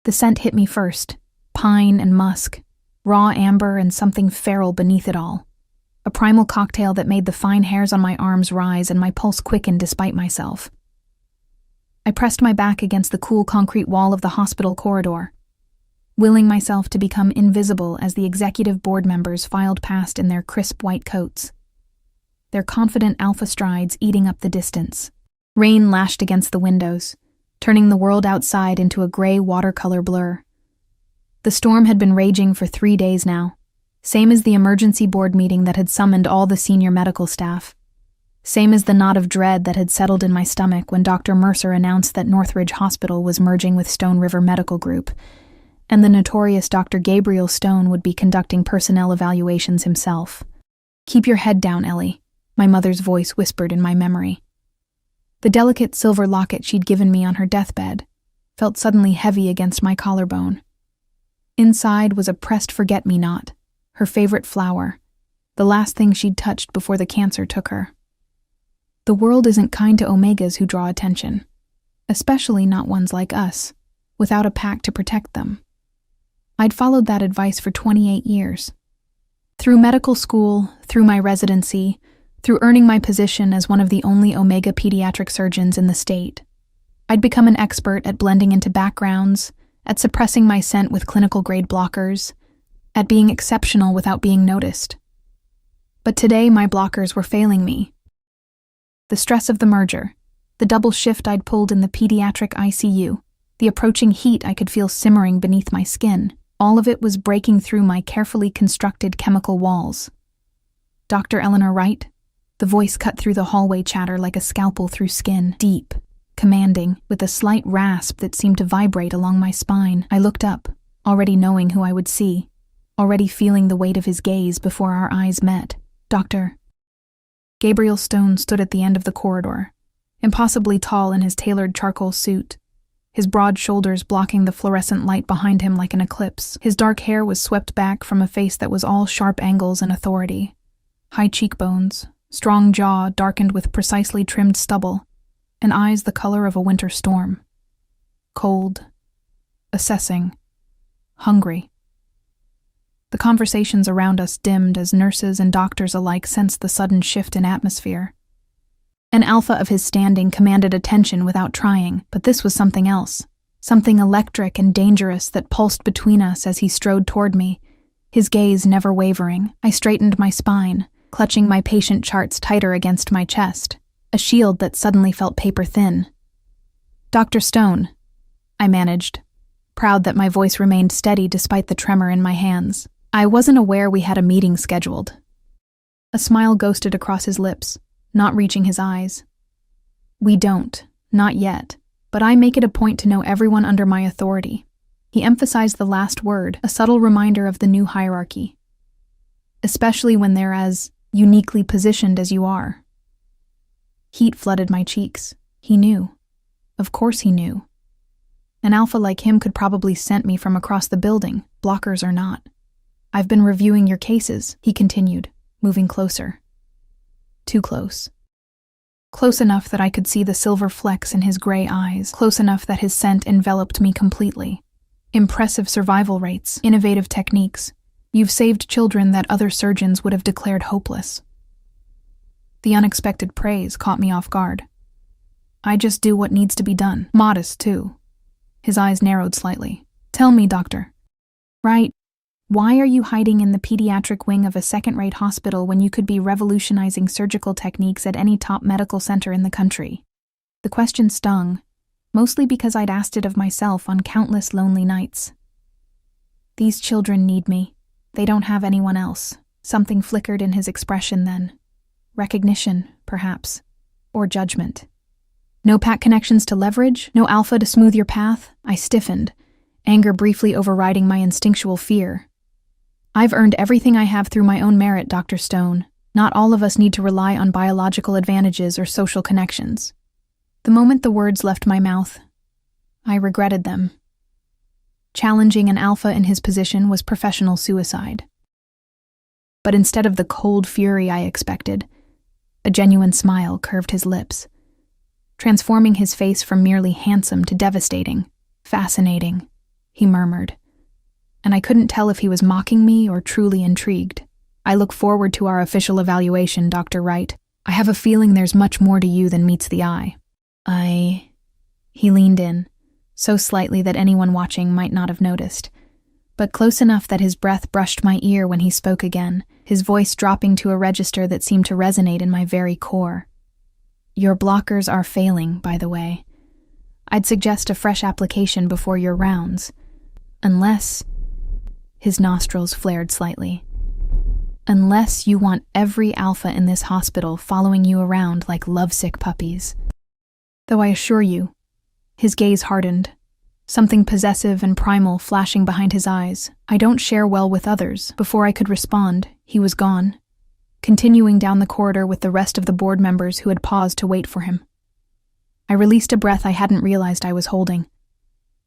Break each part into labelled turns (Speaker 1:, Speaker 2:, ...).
Speaker 1: The scent hit me first, pine and musk, raw amber and something feral beneath it all. A primal cocktail that made the fine hairs on my arms rise and my pulse quicken despite myself. I pressed my back against the cool concrete wall of the hospital corridor, willing myself to become invisible as the executive board members filed past in their crisp white coats, their confident alpha strides eating up the distance. Rain lashed against the windows, turning the world outside into a gray watercolor blur. The storm had been raging for 3 days now, same as the emergency board meeting that had summoned all the senior medical staff. Same as the knot of dread that had settled in my stomach when Dr. Mercer announced that Northridge Hospital was merging with Stone River Medical Group, and the notorious Dr. Gabriel Stone would be conducting personnel evaluations himself. "Keep your head down, Ellie," my mother's voice whispered in my memory. The delicate silver locket she'd given me on her deathbed felt suddenly heavy against my collarbone. Inside was a pressed forget-me-not, her favorite flower, the last thing she'd touched before the cancer took her. The world isn't kind to Omegas who draw attention, especially not ones like us, without a pack to protect them. I'd followed that advice for 28 years. Through medical school, through my residency, through earning my position as one of the only Omega pediatric surgeons in the state, I'd become an expert at blending into backgrounds, at suppressing my scent with clinical-grade blockers, at being exceptional without being noticed. But today my blockers were failing me. The stress of the merger, the double shift I'd pulled in the pediatric ICU, the approaching heat I could feel simmering beneath my skin, all of it was breaking through my carefully constructed chemical walls. "Dr. Eleanor Wright?" The voice cut through the hallway chatter like a scalpel through skin, deep, commanding, with a slight rasp that seemed to vibrate along my spine. I looked up, already knowing who I would see, already feeling the weight of his gaze before our eyes met. "Doctor." Gabriel Stone stood at the end of the corridor, impossibly tall in his tailored charcoal suit, his broad shoulders blocking the fluorescent light behind him like an eclipse. His dark hair was swept back from a face that was all sharp angles and authority. High cheekbones, strong jaw darkened with precisely trimmed stubble, and eyes the color of a winter storm. Cold, assessing, hungry. The conversations around us dimmed as nurses and doctors alike sensed the sudden shift in atmosphere. An alpha of his standing commanded attention without trying, but this was something else, something electric and dangerous that pulsed between us as he strode toward me, his gaze never wavering. I straightened my spine, clutching my patient charts tighter against my chest, a shield that suddenly felt paper-thin. "Dr. Stone," I managed, proud that my voice remained steady despite the tremor in my hands. I wasn't aware we had a meeting scheduled. A smile ghosted across his lips, not reaching his eyes. "We don't, not yet, but I make it a point to know everyone under my authority." He emphasized the last word, a subtle reminder of the new hierarchy. "Especially when they're as uniquely positioned as you are." Heat flooded my cheeks. He knew. Of course he knew. An alpha like him could probably scent me from across the building, blockers or not. "I've been reviewing your cases," he continued, moving closer. Too close. Close enough that I could see the silver flecks in his gray eyes, close enough that his scent enveloped me completely. "Impressive survival rates, innovative techniques. You've saved children that other surgeons would have declared hopeless." The unexpected praise caught me off guard. "I just do what needs to be done." Modest, too. His eyes narrowed slightly. "Tell me, Doctor. Right, why are you hiding in the pediatric wing of a second-rate hospital when you could be revolutionizing surgical techniques at any top medical center in the country?" The question stung, mostly because I'd asked it of myself on countless lonely nights. "These children need me. They don't have anyone else." Something flickered in his expression then. Recognition, perhaps, or judgment. "No pack connections to leverage? No alpha to smooth your path?" I stiffened, anger briefly overriding my instinctual fear. "I've earned everything I have through my own merit, Dr. Stone. Not all of us need to rely on biological advantages or social connections." The moment the words left my mouth, I regretted them. Challenging an alpha in his position was professional suicide. But instead of the cold fury I expected, a genuine smile curved his lips, transforming his face from merely handsome to devastating, fascinating. he murmured, and I couldn't tell if he was mocking me or truly intrigued. I look forward to our official evaluation, Dr. Wright. I have a feeling there's much more to you than meets the eye. He leaned in, so slightly that anyone watching might not have noticed, but close enough that his breath brushed my ear when he spoke again, his voice dropping to a register that seemed to resonate in my very core. Your blockers are failing, by the way. I'd suggest a fresh application before your rounds. Unless... His nostrils flared slightly. Unless you want every alpha in this hospital following you around like lovesick puppies. Though I assure you, his gaze hardened, something possessive and primal flashing behind his eyes. I don't share well with others. Before I could respond, he was gone, continuing down the corridor with the rest of the board members who had paused to wait for him. I released a breath I hadn't realized I was holding,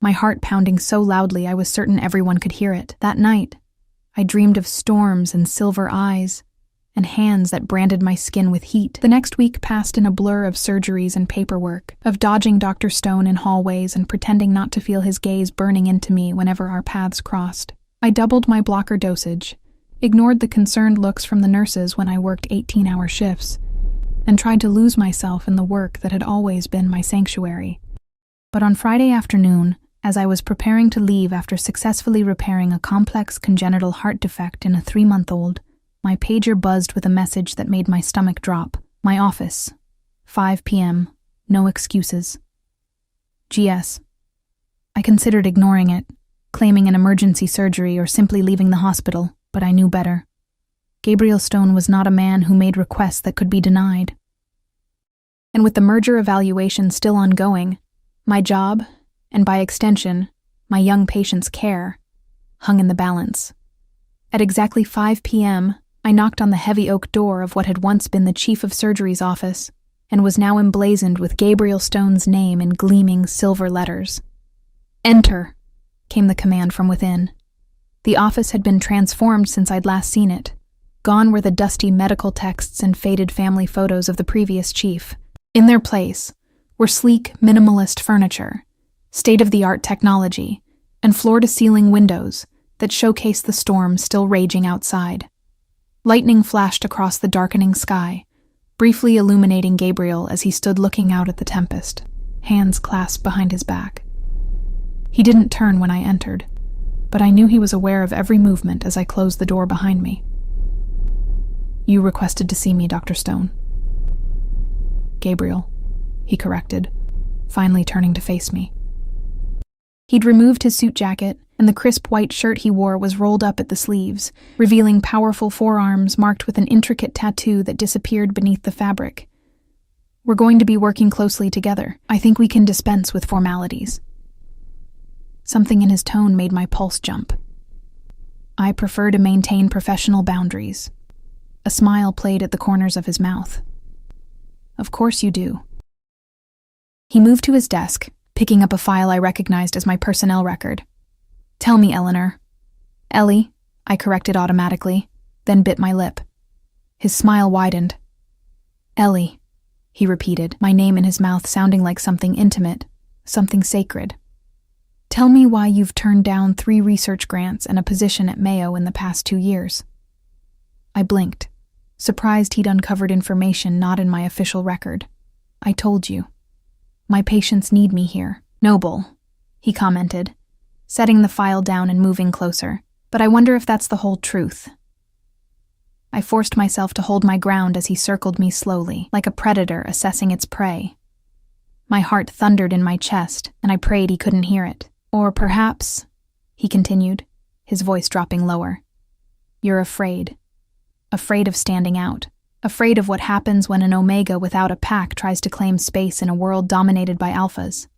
Speaker 1: my heart pounding so loudly I was certain everyone could hear it. That night, I dreamed of storms and silver eyes, and hands that branded my skin with heat. The next week passed in a blur of surgeries and paperwork, of dodging Dr. Stone in hallways and pretending not to feel his gaze burning into me whenever our paths crossed. I doubled my blocker dosage, ignored the concerned looks from the nurses when I worked 18-hour shifts, and tried to lose myself in the work that had always been my sanctuary. But on Friday afternoon, as I was preparing to leave after successfully repairing a complex congenital heart defect in a 3-month-old, my pager buzzed with a message that made my stomach drop. My office. 5 p.m. No excuses. GS. I considered ignoring it, claiming an emergency surgery or simply leaving the hospital, but I knew better. Gabriel Stone was not a man who made requests that could be denied. And with the merger evaluation still ongoing, my job, and by extension, my young patient's care, hung in the balance. At exactly 5 p.m., I knocked on the heavy oak door of what had once been the chief of surgery's office and was now emblazoned with Gabriel Stone's name in gleaming silver letters. "Enter," came the command from within. The office had been transformed since I'd last seen it. Gone were the dusty medical texts and faded family photos of the previous chief. In their place were sleek, minimalist furniture, state-of-the-art technology, and floor-to-ceiling windows that showcased the storm still raging outside. Lightning flashed across the darkening sky, briefly illuminating Gabriel as he stood looking out at the tempest, hands clasped behind his back. He didn't turn when I entered, but I knew he was aware of every movement as I closed the door behind me. "You requested to see me, Dr. Stone." "Gabriel," he corrected, finally turning to face me. He'd removed his suit jacket, and the crisp white shirt he wore was rolled up at the sleeves, revealing powerful forearms marked with an intricate tattoo that disappeared beneath the fabric. "We're going to be working closely together. I think we can dispense with formalities." Something in his tone made my pulse jump. "I prefer to maintain professional boundaries." A smile played at the corners of his mouth. "Of course you do." He moved to his desk, picking up a file I recognized as my personnel record. "Tell me, Eleanor." "Ellie," I corrected automatically, then bit my lip. His smile widened. "Ellie," he repeated, my name in his mouth sounding like something intimate, something sacred. "Tell me why you've turned down 3 research grants and a position at Mayo in the past 2 years." I blinked, surprised he'd uncovered information not in my official record. "I told you. My patients need me here." "Noble," he commented, setting the file down and moving closer. "But I wonder if that's the whole truth." I forced myself to hold my ground as he circled me slowly, like a predator assessing its prey. My heart thundered in my chest, and I prayed he couldn't hear it. "Or perhaps," he continued, his voice dropping lower, "you're afraid. Afraid of standing out. Afraid of what happens when an Omega without a pack tries to claim space in a world dominated by alphas."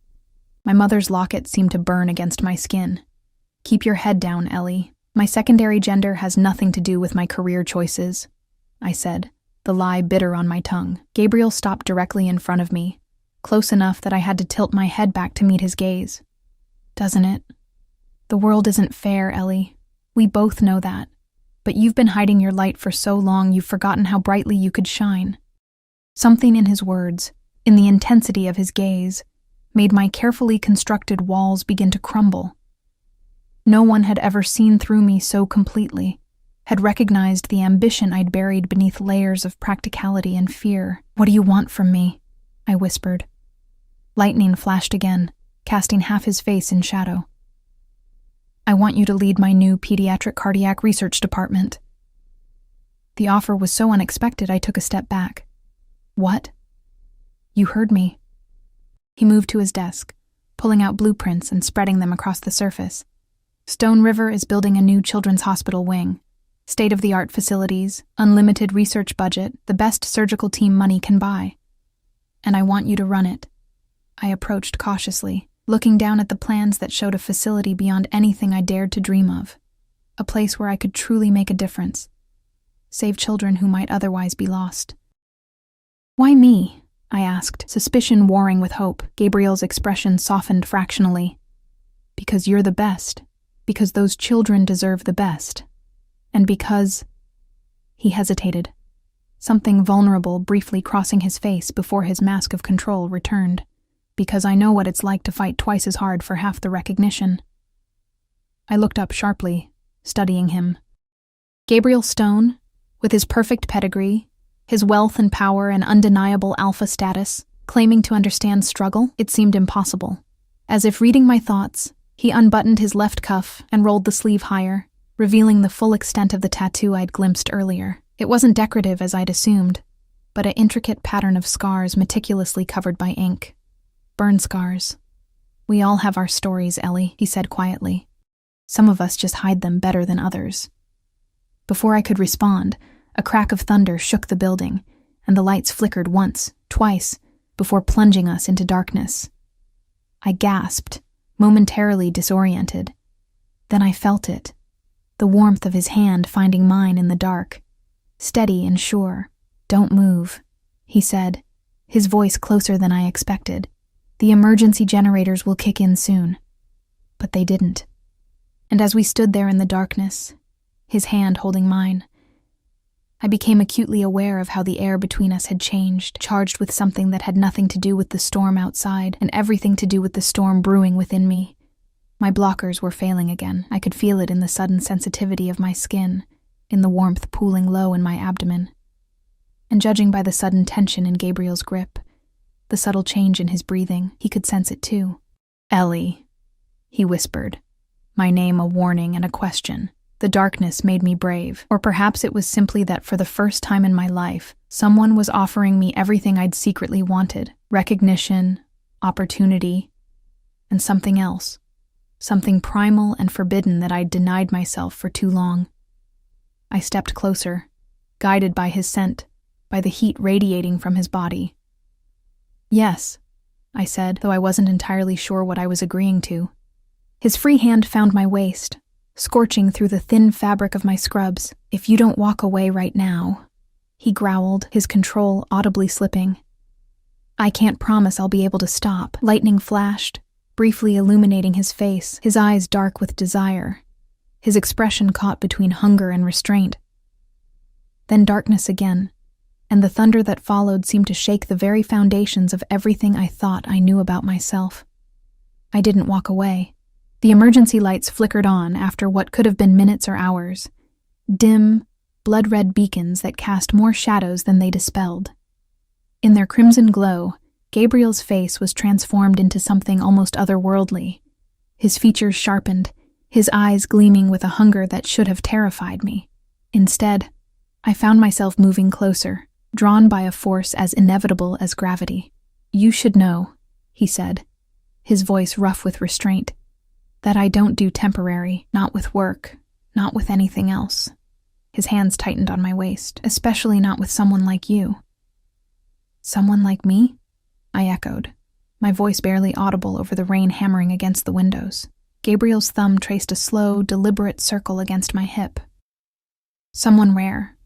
Speaker 1: My mother's locket seemed to burn against my skin. "Keep your head down, Ellie. My secondary gender has nothing to do with my career choices," I said, the lie bitter on my tongue. Gabriel stopped directly in front of me, close enough that I had to tilt my head back to meet his gaze. "Doesn't it? The world isn't fair, Ellie. We both know that. But you've been hiding your light for so long you've forgotten how brightly you could shine." Something in his words, in the intensity of his gaze, made my carefully constructed walls begin to crumble. No one had ever seen through me so completely, had recognized the ambition I'd buried beneath layers of practicality and fear. "What do you want from me?" I whispered. Lightning flashed again, casting half his face in shadow. "I want you to lead my new pediatric cardiac research department." The offer was so unexpected I took a step back. "What?" "You heard me." He moved to his desk, pulling out blueprints and spreading them across the surface. "Stone River is building a new children's hospital wing. State-of-the-art facilities, unlimited research budget, the best surgical team money can buy. And I want you to run it." I approached cautiously, looking down at the plans that showed a facility beyond anything I dared to dream of. A place where I could truly make a difference. Save children who might otherwise be lost. "Why me?" I asked, suspicion warring with hope. Gabriel's expression softened fractionally. "Because you're the best. Because those children deserve the best. And because—" He hesitated, something vulnerable briefly crossing his face before his mask of control returned. "Because I know what it's like to fight twice as hard for half the recognition." I looked up sharply, studying him. Gabriel Stone, with his perfect pedigree, his wealth and power and undeniable alpha status, claiming to understand struggle, it seemed impossible. As if reading my thoughts, he unbuttoned his left cuff and rolled the sleeve higher, revealing the full extent of the tattoo I'd glimpsed earlier. It wasn't decorative as I'd assumed, but an intricate pattern of scars meticulously covered by ink. Burn scars. "We all have our stories, Ellie," he said quietly. "Some of us just hide them better than others." Before I could respond, a crack of thunder shook the building, and the lights flickered once, twice, before plunging us into darkness. I gasped, momentarily disoriented. Then I felt it, the warmth of his hand finding mine in the dark. Steady and sure. "Don't move," he said, his voice closer than I expected. "The emergency generators will kick in soon." But they didn't. And as we stood there in the darkness, his hand holding mine, I became acutely aware of how the air between us had changed, charged with something that had nothing to do with the storm outside and everything to do with the storm brewing within me. My blockers were failing again. I could feel it in the sudden sensitivity of my skin, in the warmth pooling low in my abdomen. And judging by the sudden tension in Gabriel's grip, the subtle change in his breathing, he could sense it too. "Ellie," he whispered, my name a warning and a question. The darkness made me brave, or perhaps it was simply that for the first time in my life, someone was offering me everything I'd secretly wanted: recognition, opportunity, and something else. Something primal and forbidden that I'd denied myself for too long. I stepped closer, guided by his scent, by the heat radiating from his body. "Yes," I said, though I wasn't entirely sure what I was agreeing to. His free hand found my waist, scorching through the thin fabric of my scrubs. "If you don't walk away right now," he growled, his control audibly slipping. "I can't promise I'll be able to stop." Lightning flashed, briefly illuminating his face, his eyes dark with desire, his expression caught between hunger and restraint. Then darkness again, and the thunder that followed seemed to shake the very foundations of everything I thought I knew about myself. I didn't walk away. The emergency lights flickered on after what could have been minutes or hours, dim, blood-red beacons that cast more shadows than they dispelled. In their crimson glow, Gabriel's face was transformed into something almost otherworldly, his features sharpened, his eyes gleaming with a hunger that should have terrified me. Instead, I found myself moving closer, drawn by a force as inevitable as gravity. "You should know," he said, his voice rough with restraint, "that I don't do temporary, not with work, not with anything else." His hands tightened on my waist, "especially not with someone like you." "Someone like me?" I echoed, my voice barely audible over the rain hammering against the windows. Gabriel's thumb traced a slow, deliberate circle against my hip. "Someone rare.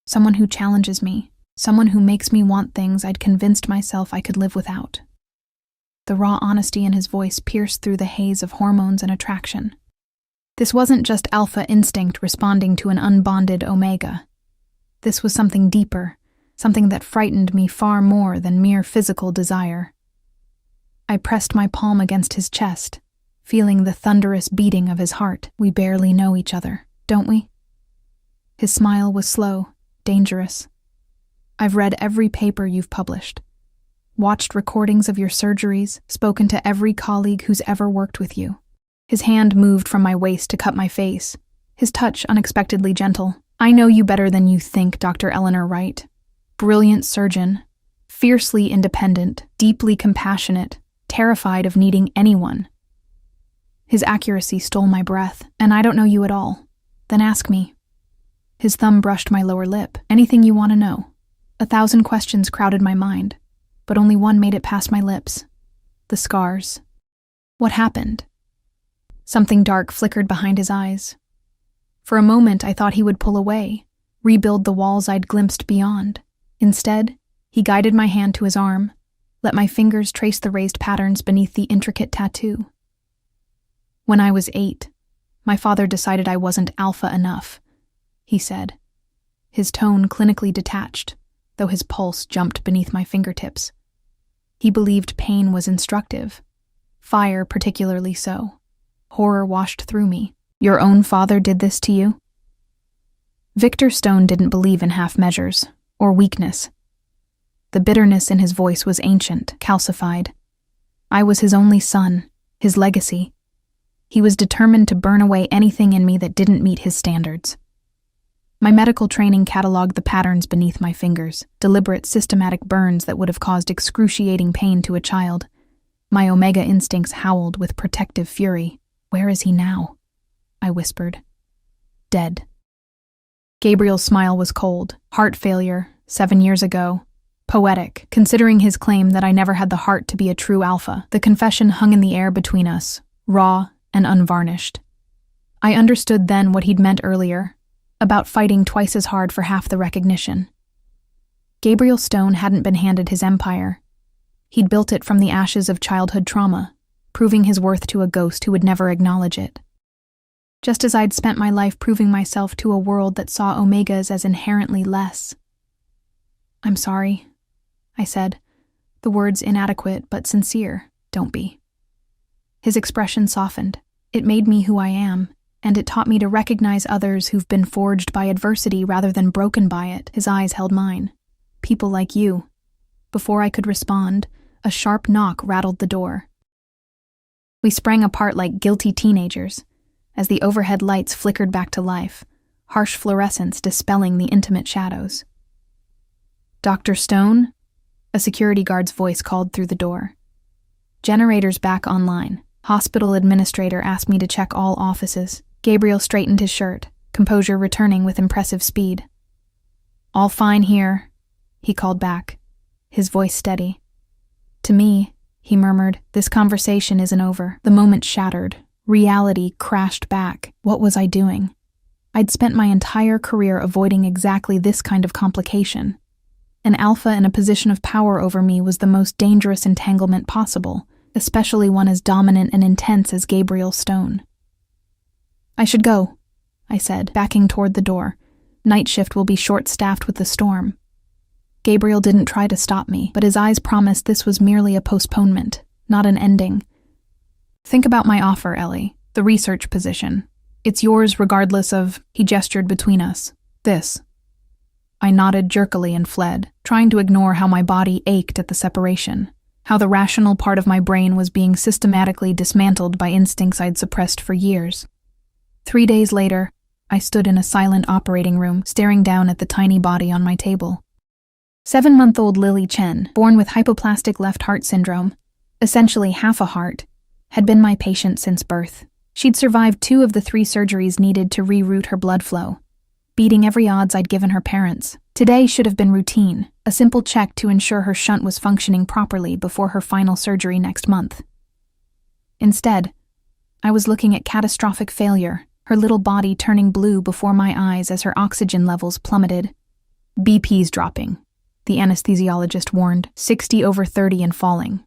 Speaker 1: Someone who challenges me. Someone who makes me want things I'd convinced myself I could live without." The raw honesty in his voice pierced through the haze of hormones and attraction. This wasn't just alpha instinct responding to an unbonded omega. This was something deeper, something that frightened me far more than mere physical desire. I pressed my palm against his chest, feeling the thunderous beating of his heart. We barely know each other, don't we? His smile was slow, dangerous. I've read every paper you've published, watched recordings of your surgeries, spoken to every colleague who's ever worked with you. His hand moved from my waist to cut my face, his touch unexpectedly gentle. I know you better than you think, Dr. Eleanor Wright. Brilliant surgeon, fiercely independent, deeply compassionate, terrified of needing anyone. His accuracy stole my breath. And I don't know you at all. Then ask me. His thumb brushed my lower lip. Anything you want to know. 1,000 questions crowded my mind, but only one made it past my lips. The scars. What happened? Something dark flickered behind his eyes. For a moment, I thought he would pull away, rebuild the walls I'd glimpsed beyond. Instead, he guided my hand to his arm, let my fingers trace the raised patterns beneath the intricate tattoo. When I was 8, my father decided I wasn't alpha enough, he said, his tone clinically detached, though his pulse jumped beneath my fingertips. He believed pain was instructive, fire particularly so. Horror washed through me. Your own father did this to you? Victor Stone didn't believe in half measures, or weakness. The bitterness in his voice was ancient, calcified. I was his only son, his legacy. He was determined to burn away anything in me that didn't meet his standards. My medical training cataloged the patterns beneath my fingers, deliberate, systematic burns that would have caused excruciating pain to a child. My omega instincts howled with protective fury. Where is he now? I whispered. Dead. Gabriel's smile was cold. Heart failure, 7 years ago. Poetic, considering his claim that I never had the heart to be a true alpha. The confession hung in the air between us, raw and unvarnished. I understood then what he'd meant earlier, about fighting twice as hard for half the recognition. Gabriel Stone hadn't been handed his empire. He'd built it from the ashes of childhood trauma, proving his worth to a ghost who would never acknowledge it. Just as I'd spent my life proving myself to a world that saw omegas as inherently less. I'm sorry, I said, the words inadequate but sincere. Don't be. His expression softened. It made me who I am, and it taught me to recognize others who've been forged by adversity rather than broken by it. His eyes held mine. People like you. Before I could respond, a sharp knock rattled the door. We sprang apart like guilty teenagers, as the overhead lights flickered back to life, harsh fluorescence dispelling the intimate shadows. Dr. Stone? A security guard's voice called through the door. Generators back online. Hospital administrator asked me to check all offices. Gabriel straightened his shirt, composure returning with impressive speed. All fine here, he called back, his voice steady. To me, he murmured, this conversation isn't over. The moment shattered. Reality crashed back. What was I doing? I'd spent my entire career avoiding exactly this kind of complication. An alpha in a position of power over me was the most dangerous entanglement possible, especially one as dominant and intense as Gabriel Stone. I should go, I said, backing toward the door. Night shift will be short-staffed with the storm. Gabriel didn't try to stop me, but his eyes promised this was merely a postponement, not an ending. Think about my offer, Ellie, the research position. It's yours regardless of, he gestured between us, this. I nodded jerkily and fled, trying to ignore how my body ached at the separation, how the rational part of my brain was being systematically dismantled by instincts I'd suppressed for years. 3 days later, I stood in a silent operating room, staring down at the tiny body on my table. 7-month-old Lily Chen, born with hypoplastic left heart syndrome, essentially half a heart, had been my patient since birth. She'd survived 2 of the 3 surgeries needed to reroute her blood flow, beating every odds I'd given her parents. Today should have been routine, a simple check to ensure her shunt was functioning properly before her final surgery next month. Instead, I was looking at catastrophic failure, her little body turning blue before my eyes as her oxygen levels plummeted. BP's dropping, the anesthesiologist warned, 60/30 and falling.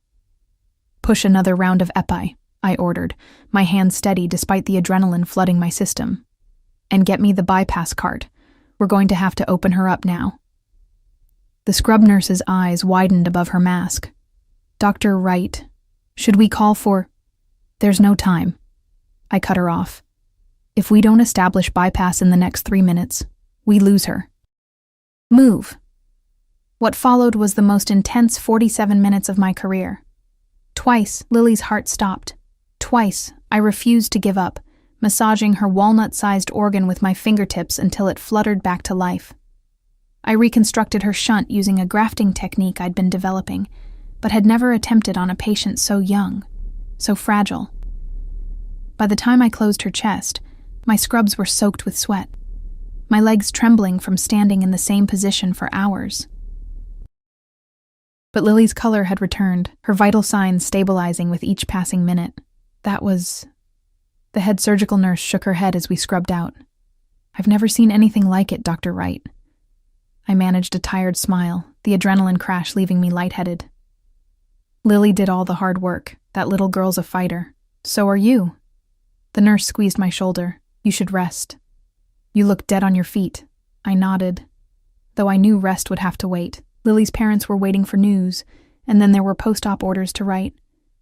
Speaker 1: Push another round of epi, I ordered, my hands steady despite the adrenaline flooding my system. And get me the bypass cart. We're going to have to open her up now. The scrub nurse's eyes widened above her mask. Dr. Wright, should we call for... There's no time. I cut her off. If we don't establish bypass in the next 3 minutes, we lose her. Move. What followed was the most intense 47 minutes of my career. Twice, Lily's heart stopped. Twice, I refused to give up, massaging her walnut-sized organ with my fingertips until it fluttered back to life. I reconstructed her shunt using a grafting technique I'd been developing, but had never attempted on a patient so young, so fragile. By the time I closed her chest, my scrubs were soaked with sweat, my legs trembling from standing in the same position for hours. But Lily's color had returned, her vital signs stabilizing with each passing minute. That was... The head surgical nurse shook her head as we scrubbed out. I've never seen anything like it, Dr. Wright. I managed a tired smile, the adrenaline crash leaving me lightheaded. Lily did all the hard work. That little girl's a fighter. So are you. The nurse squeezed my shoulder. You should rest. You look dead on your feet. I nodded. Though I knew rest would have to wait. Lily's parents were waiting for news, and then there were post-op orders to write,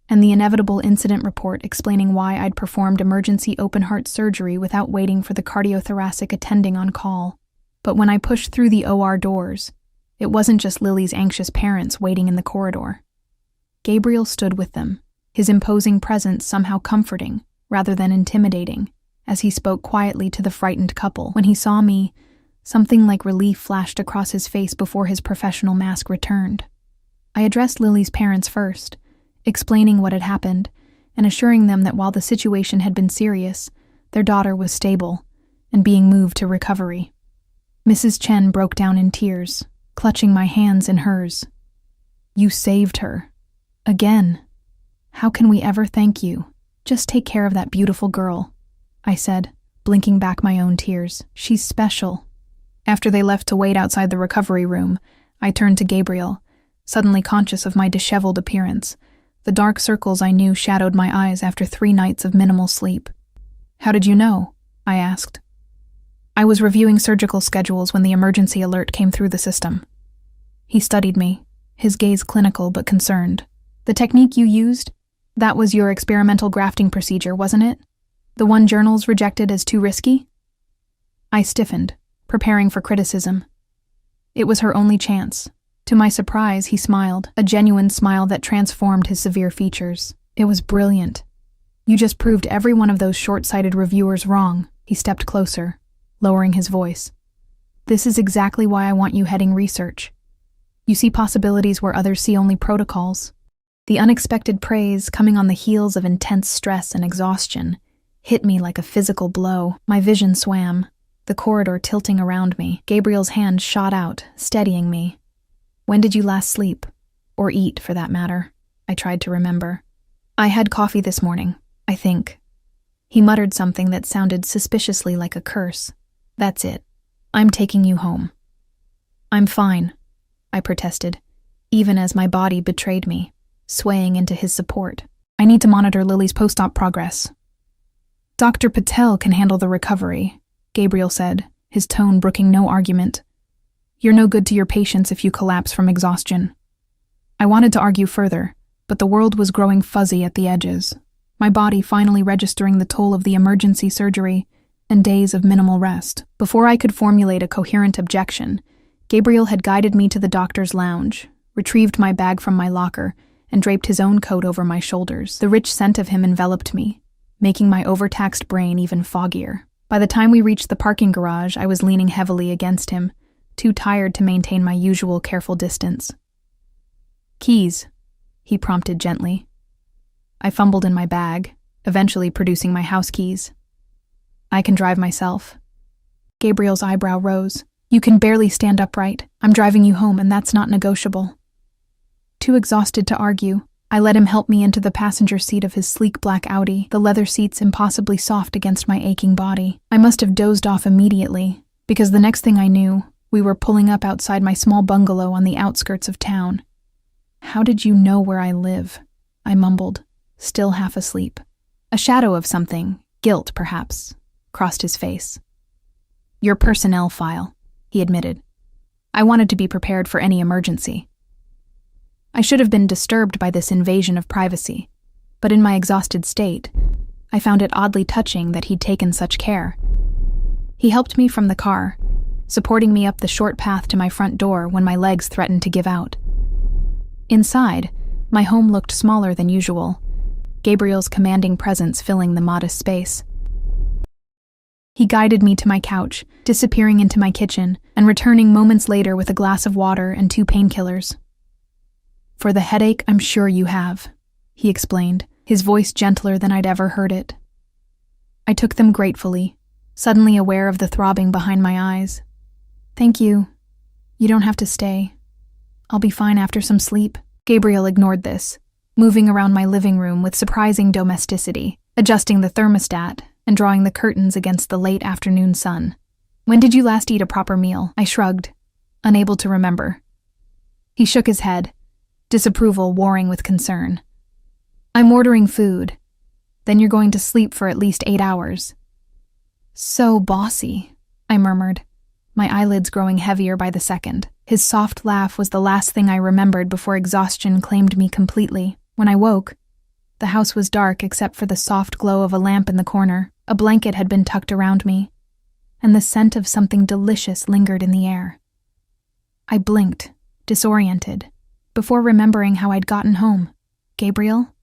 Speaker 1: and the inevitable incident report explaining why I'd performed emergency open-heart surgery without waiting for the cardiothoracic attending on call. But when I pushed through the OR doors, it wasn't just Lily's anxious parents waiting in the corridor. Gabriel stood with them, his imposing presence somehow comforting, rather than intimidating, as he spoke quietly to the frightened couple. When he saw me, something like relief flashed across his face before his professional mask returned. I addressed Lily's parents first, explaining what had happened, and assuring them that while the situation had been serious, their daughter was stable and being moved to recovery. Mrs. Chen broke down in tears, clutching my hands in hers. You saved her. Again. How can we ever thank you? Just take care of that beautiful girl, I said, blinking back my own tears. She's special. After they left to wait outside the recovery room, I turned to Gabriel, suddenly conscious of my disheveled appearance. The dark circles I knew shadowed my eyes after 3 nights of minimal sleep. How did you know? I asked. I was reviewing surgical schedules when the emergency alert came through the system. He studied me, his gaze clinical but concerned. The technique you used? That was your experimental grafting procedure, wasn't it? The one journals rejected as too risky? I stiffened, preparing for criticism. It was her only chance. To my surprise, he smiled, a genuine smile that transformed his severe features. It was brilliant. You just proved every one of those short-sighted reviewers wrong. He stepped closer, lowering his voice. This is exactly why I want you heading research. You see possibilities where others see only protocols. The unexpected praise, coming on the heels of intense stress and exhaustion, hit me like a physical blow. My vision swam, the corridor tilting around me. Gabriel's hand shot out, steadying me. When did you last sleep? Or eat, for that matter? I tried to remember. I had coffee this morning, I think. He muttered something that sounded suspiciously like a curse. That's it. I'm taking you home. I'm fine, I protested, even as my body betrayed me, swaying into his support. I need to monitor Lily's post-op progress. Dr. Patel can handle the recovery, Gabriel said, his tone brooking no argument. You're no good to your patients if you collapse from exhaustion. I wanted to argue further, but the world was growing fuzzy at the edges, my body finally registering the toll of the emergency surgery and days of minimal rest. Before I could formulate a coherent objection, Gabriel had guided me to the doctor's lounge, retrieved my bag from my locker, and draped his own coat over my shoulders. The rich scent of him enveloped me, making my overtaxed brain even foggier. By the time we reached the parking garage, I was leaning heavily against him, too tired to maintain my usual careful distance. Keys, he prompted gently. I fumbled in my bag, eventually producing my house keys. I can drive myself. Gabriel's eyebrow rose. You can barely stand upright. I'm driving you home, and that's not negotiable. Too exhausted to argue, I let him help me into the passenger seat of his sleek black Audi, the leather seats impossibly soft against my aching body. I must have dozed off immediately, because the next thing I knew, we were pulling up outside my small bungalow on the outskirts of town. How did you know where I live? I mumbled, still half asleep. A shadow of something, guilt perhaps, crossed his face. Your personnel file, he admitted. I wanted to be prepared for any emergency. I should have been disturbed by this invasion of privacy. but in my exhausted state, I found it oddly touching that he'd taken such care. He helped me from the car, supporting me up the short path to my front door when my legs threatened to give out. Inside, my home looked smaller than usual, Gabriel's commanding presence filling the modest space. He guided me to my couch, disappearing into my kitchen, and returning moments later with a glass of water and 2 painkillers. "For the headache I'm sure you have," he explained, his voice gentler than I'd ever heard it. I took them gratefully, suddenly aware of the throbbing behind my eyes. "Thank you. You don't have to stay. I'll be fine after some sleep." Gabriel ignored this, moving around my living room with surprising domesticity, adjusting the thermostat and drawing the curtains against the late afternoon sun. "When did you last eat a proper meal?" I shrugged, unable to remember. He shook his head, disapproval warring with concern. "I'm ordering food. Then you're going to sleep for at least 8 hours. "So bossy," I murmured, my eyelids growing heavier by the second. His soft laugh was the last thing I remembered before exhaustion claimed me completely. When I woke, the house was dark except for the soft glow of a lamp in the corner. A blanket had been tucked around me, and the scent of something delicious lingered in the air. I blinked, disoriented, before remembering how I'd gotten home. "Gabriel?"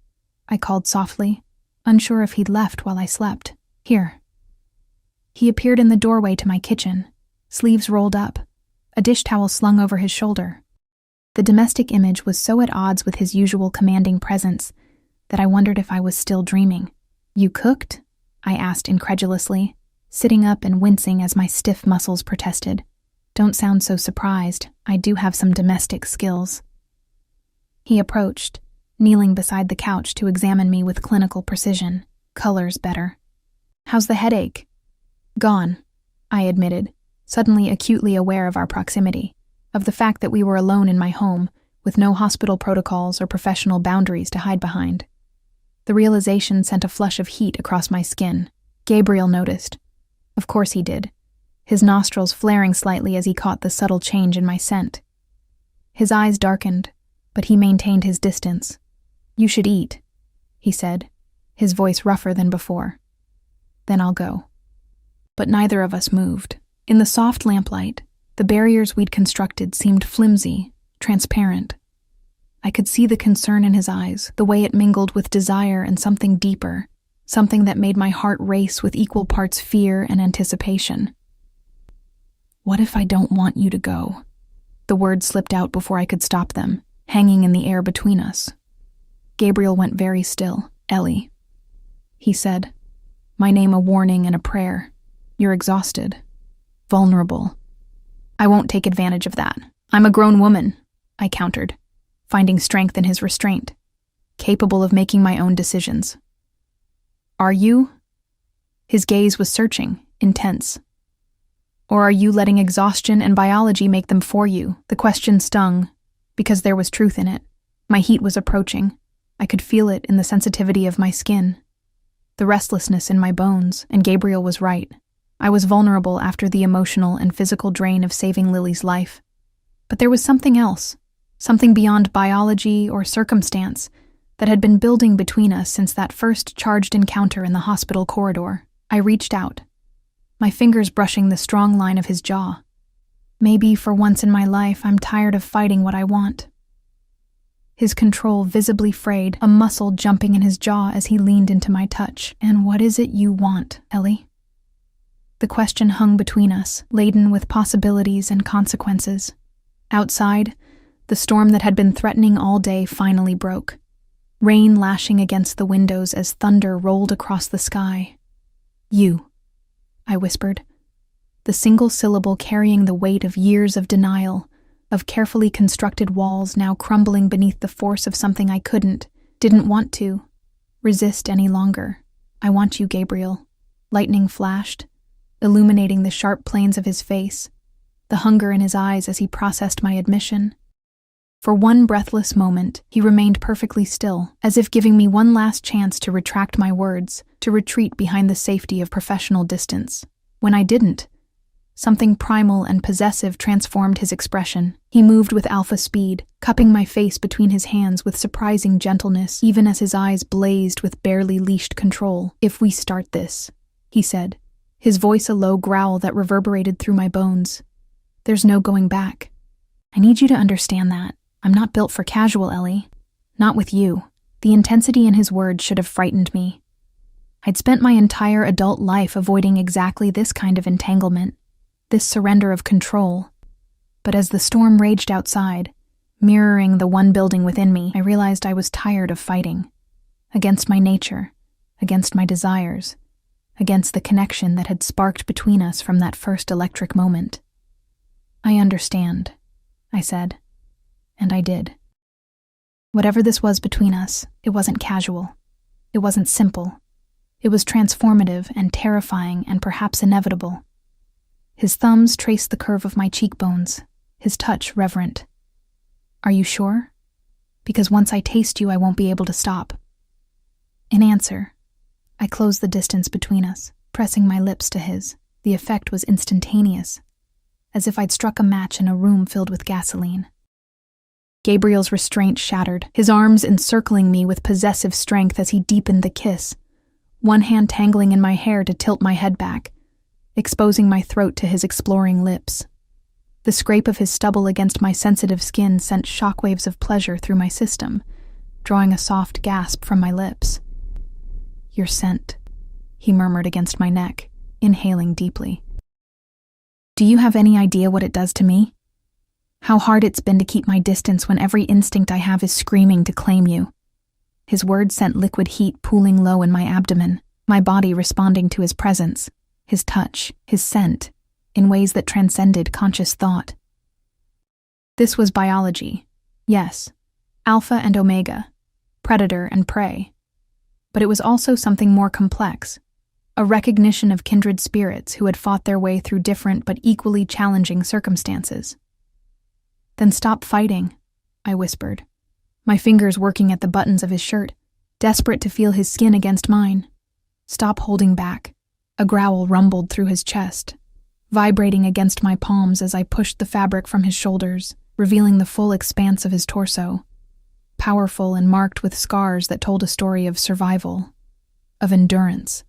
Speaker 1: I called softly, unsure if he'd left while I slept. "Here." He appeared in the doorway to my kitchen, sleeves rolled up, a dish towel slung over his shoulder. The domestic image was so at odds with his usual commanding presence that I wondered if I was still dreaming. "You cooked?" I asked incredulously, sitting up and wincing as my stiff muscles protested. "Don't sound so surprised. I do have some domestic skills." He approached, kneeling beside the couch to examine me with clinical precision. "Colors better." "How's the headache?" "Gone," I admitted, suddenly acutely aware of our proximity, of the fact that we were alone in my home, with no hospital protocols or professional boundaries to hide behind. The realization sent a flush of heat across my skin. Gabriel noticed. Of course he did, his nostrils flaring slightly as he caught the subtle change in my scent. His eyes darkened, but he maintained his distance. "You should eat," he said, his voice rougher than before. "Then I'll go." But neither of us moved. In the soft lamplight, the barriers we'd constructed seemed flimsy, transparent. I could see the concern in his eyes, the way it mingled with desire and something deeper, something that made my heart race with equal parts fear and anticipation. "What if I don't want you to go?" The words slipped out before I could stop them, hanging in the air between us. Gabriel went very still. "Ellie," he said, my name a warning and a prayer. "You're exhausted. Vulnerable. I won't take advantage of that. I'm a grown woman," I countered, finding strength in his restraint, capable of making my own decisions. "Are you?" His gaze was searching, intense. "Or are you letting exhaustion and biology make them for you?" The question stung, because there was truth in it. My heat was approaching. I could feel it in the sensitivity of my skin, the restlessness in my bones, and Gabriel was right. I was vulnerable after the emotional and physical drain of saving Lily's life. But there was something else, something beyond biology or circumstance, that had been building between us since that first charged encounter in the hospital corridor. I reached out, my fingers brushing the strong line of his jaw. Maybe for once in my life I'm tired of fighting what I want. His control visibly frayed, a muscle jumping in his jaw as he leaned into my touch. "And what is it you want, Ellie?" The question hung between us, laden with possibilities and consequences. Outside, the storm that had been threatening all day finally broke, rain lashing against the windows as thunder rolled across the sky. "You," I whispered, the single syllable carrying the weight of years of denial, of carefully constructed walls now crumbling beneath the force of something I didn't want to, resist any longer. "I want you, Gabriel." Lightning flashed, illuminating the sharp planes of his face, the hunger in his eyes as he processed my admission. For one breathless moment, he remained perfectly still, as if giving me one last chance to retract my words, to retreat behind the safety of professional distance. When I didn't, Something primal and possessive transformed his expression. He moved with alpha speed, cupping my face between his hands with surprising gentleness, even as his eyes blazed with barely leashed control. "If we start this," he said, his voice a low growl that reverberated through my bones, "there's no going back. I need you to understand that. I'm not built for casual, Ellie. Not with you." The intensity in his words should have frightened me. I'd spent my entire adult life avoiding exactly this kind of entanglement, this surrender of control. But as the storm raged outside, mirroring the one building within me, I realized I was tired of fighting. Against my nature, against my desires, against the connection that had sparked between us from that first electric moment. "I understand," I said, and I did. Whatever this was between us, it wasn't casual. It wasn't simple. It was transformative and terrifying and perhaps inevitable. His thumbs traced the curve of my cheekbones, his touch reverent. "Are you sure? Because once I taste you, I won't be able to stop." In answer, I closed the distance between us, pressing my lips to his. The effect was instantaneous, as if I'd struck a match in a room filled with gasoline. Gabriel's restraint shattered, his arms encircling me with possessive strength as he deepened the kiss, one hand tangling in my hair to tilt my head back, exposing my throat to his exploring lips. The scrape of his stubble against my sensitive skin sent shockwaves of pleasure through my system, drawing a soft gasp from my lips. "Your scent," he murmured against my neck, inhaling deeply. "Do you have any idea what it does to me? How hard it's been to keep my distance when every instinct I have is screaming to claim you." His words sent liquid heat pooling low in my abdomen, my body responding to his presence, his touch, his scent, in ways that transcended conscious thought. This was biology, yes, alpha and omega, predator and prey. But it was also something more complex, a recognition of kindred spirits who had fought their way through different but equally challenging circumstances. "Then stop fighting," I whispered, my fingers working at the buttons of his shirt, desperate to feel his skin against mine. "Stop holding back." A growl rumbled through his chest, vibrating against my palms as I pushed the fabric from his shoulders, revealing the full expanse of his torso, powerful and marked with scars that told a story of survival, of endurance.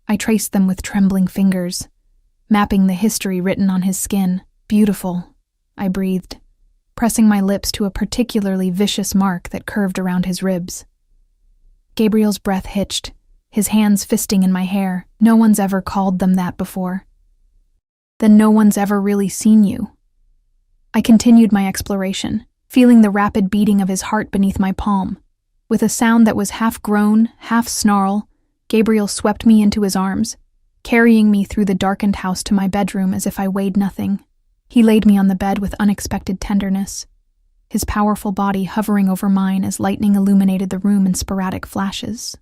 Speaker 1: I traced them with trembling fingers, mapping the history written on his skin. "Beautiful," I breathed, pressing my lips to a particularly vicious mark that curved around his ribs. Gabriel's breath hitched, his hands fisting in my hair. "No one's ever called them that before." "Then no one's ever really seen you." I continued my exploration, feeling the rapid beating of his heart beneath my palm. With a sound that was half groan, half snarl, Gabriel swept me into his arms, carrying me through the darkened house to my bedroom as if I weighed nothing. He laid me on the bed with unexpected tenderness, his powerful body hovering over mine as lightning illuminated the room in sporadic flashes.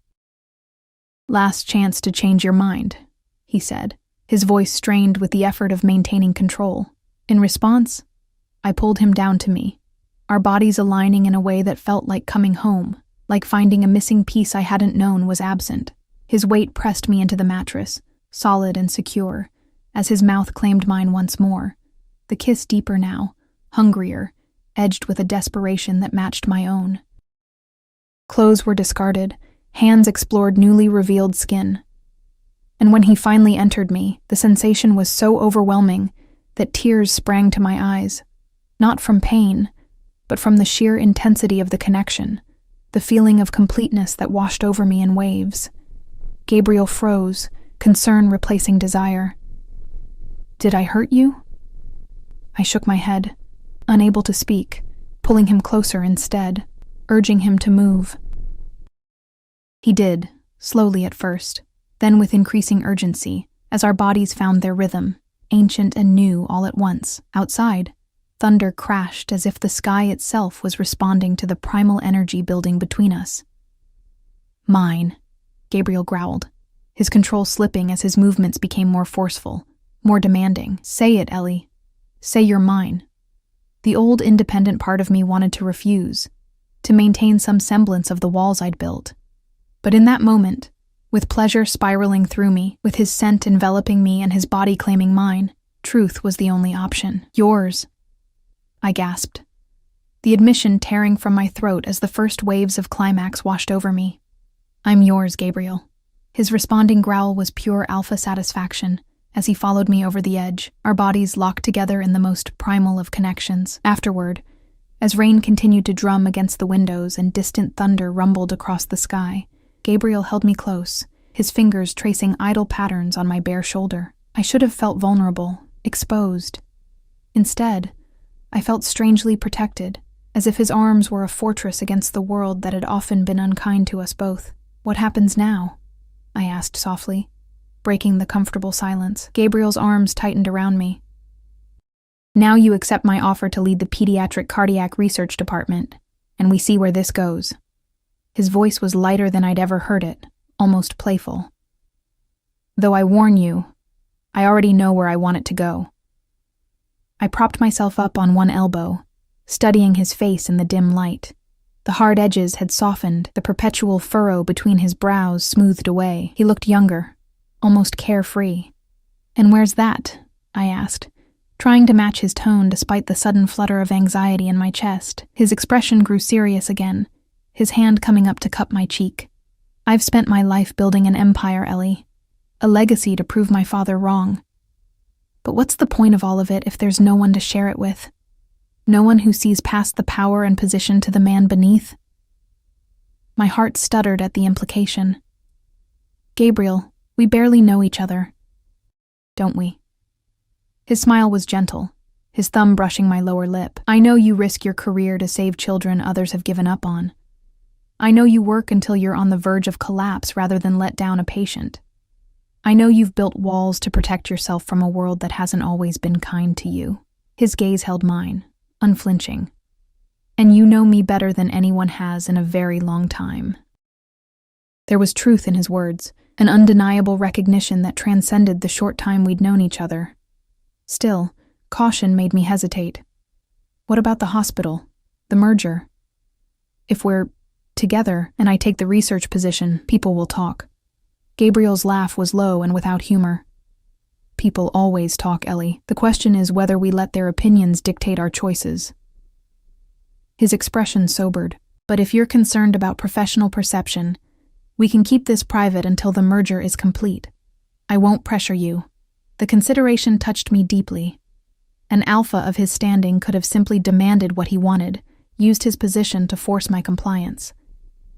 Speaker 1: "Last chance to change your mind," he said, his voice strained with the effort of maintaining control. In response, I pulled him down to me, our bodies aligning in a way that felt like coming home, like finding a missing piece I hadn't known was absent. His weight pressed me into the mattress, solid and secure, as his mouth claimed mine once more, the kiss deeper now, hungrier, edged with a desperation that matched my own. Clothes were discarded, hands explored newly revealed skin. And when he finally entered me, the sensation was so overwhelming that tears sprang to my eyes, not from pain, but from the sheer intensity of the connection, the feeling of completeness that washed over me in waves. Gabriel froze, concern replacing desire. "Did I hurt you?" I shook my head, unable to speak, pulling him closer instead, urging him to move. He did, slowly at first, then with increasing urgency, as our bodies found their rhythm, ancient and new all at once. Outside, thunder crashed as if the sky itself was responding to the primal energy building between us. "Mine," Gabriel growled, his control slipping as his movements became more forceful, more demanding. "Say it, Ellie. Say you're mine." The old independent part of me wanted to refuse, to maintain some semblance of the walls I'd built. But in that moment, With pleasure spiraling through me, with his scent enveloping me and his body claiming mine, truth was the only option. Yours, I gasped, the admission tearing from my throat as the first waves of climax washed over me. I'm yours, Gabriel. His responding growl was pure alpha satisfaction as he followed me over the edge, our bodies locked together in the most primal of connections. Afterward, as rain continued to drum against the windows and distant thunder rumbled across the sky, Gabriel held me close, his fingers tracing idle patterns on my bare shoulder. I should have felt vulnerable, exposed. Instead, I felt strangely protected, as if his arms were a fortress against the world that had often been unkind to us both. What happens now? I asked softly, breaking the comfortable silence. Gabriel's arms tightened around me. Now you accept my offer to lead the pediatric cardiac research department, and we see where this goes. His voice was lighter than I'd ever heard it, almost playful. Though I warn you, I already know where I want it to go. I propped myself up on one elbow, studying his face in the dim light. The hard edges had softened, the perpetual furrow between his brows smoothed away. He looked younger, almost carefree. And where's that? I asked, trying to match his tone despite the sudden flutter of anxiety in my chest. His expression grew serious again, his hand coming up to cup my cheek. I've spent my life building an empire, Ellie. A legacy to prove my father wrong. But what's the point of all of it if there's no one to share it with? No one who sees past the power and position to the man beneath? My heart stuttered at the implication. Gabriel, we barely know each other. Don't we? His smile was gentle, his thumb brushing my lower lip. I know you risk your career to save children others have given up on. I know you work until you're on the verge of collapse rather than let down a patient. I know you've built walls to protect yourself from a world that hasn't always been kind to you. His gaze held mine, unflinching. And you know me better than anyone has in a very long time. There was truth in his words, an undeniable recognition that transcended the short time we'd known each other. Still, caution made me hesitate. What about the hospital? The merger? If we're together and I take the research position, people will talk. Gabriel's laugh was low and without humor. People always talk, Ellie. The question is whether we let their opinions dictate our choices. His expression sobered. But if you're concerned about professional perception, we can keep this private until the merger is complete. I won't pressure you. The consideration touched me deeply. An alpha of his standing could have simply demanded what he wanted, used his position to force my compliance.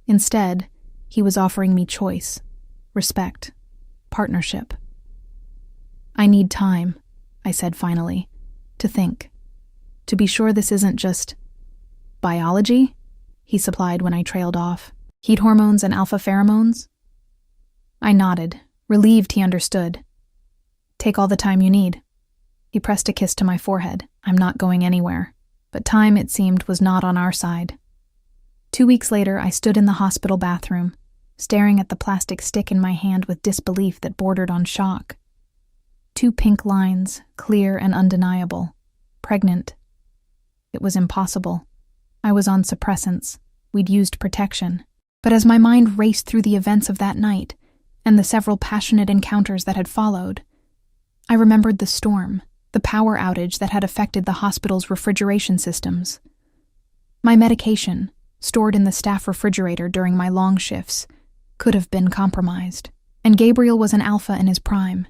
Speaker 1: Instead, he was offering me choice, respect, partnership. I need time, I said finally, to think. To be sure this isn't just biology, he supplied when I trailed off. Heat hormones and alpha pheromones? I nodded, relieved he understood. Take all the time you need. He pressed a kiss to my forehead. I'm not going anywhere. But time, it seemed, was not on our side. 2 weeks later, I stood in the hospital bathroom, staring at the plastic stick in my hand with disbelief that bordered on shock. 2 pink lines, clear and undeniable. Pregnant. It was impossible. I was on suppressants. We'd used protection. But as my mind raced through the events of that night, and the several passionate encounters that had followed, I remembered the storm, the power outage that had affected the hospital's refrigeration systems. My medication, stored in the staff refrigerator during my long shifts, could have been compromised. And Gabriel was an alpha in his prime,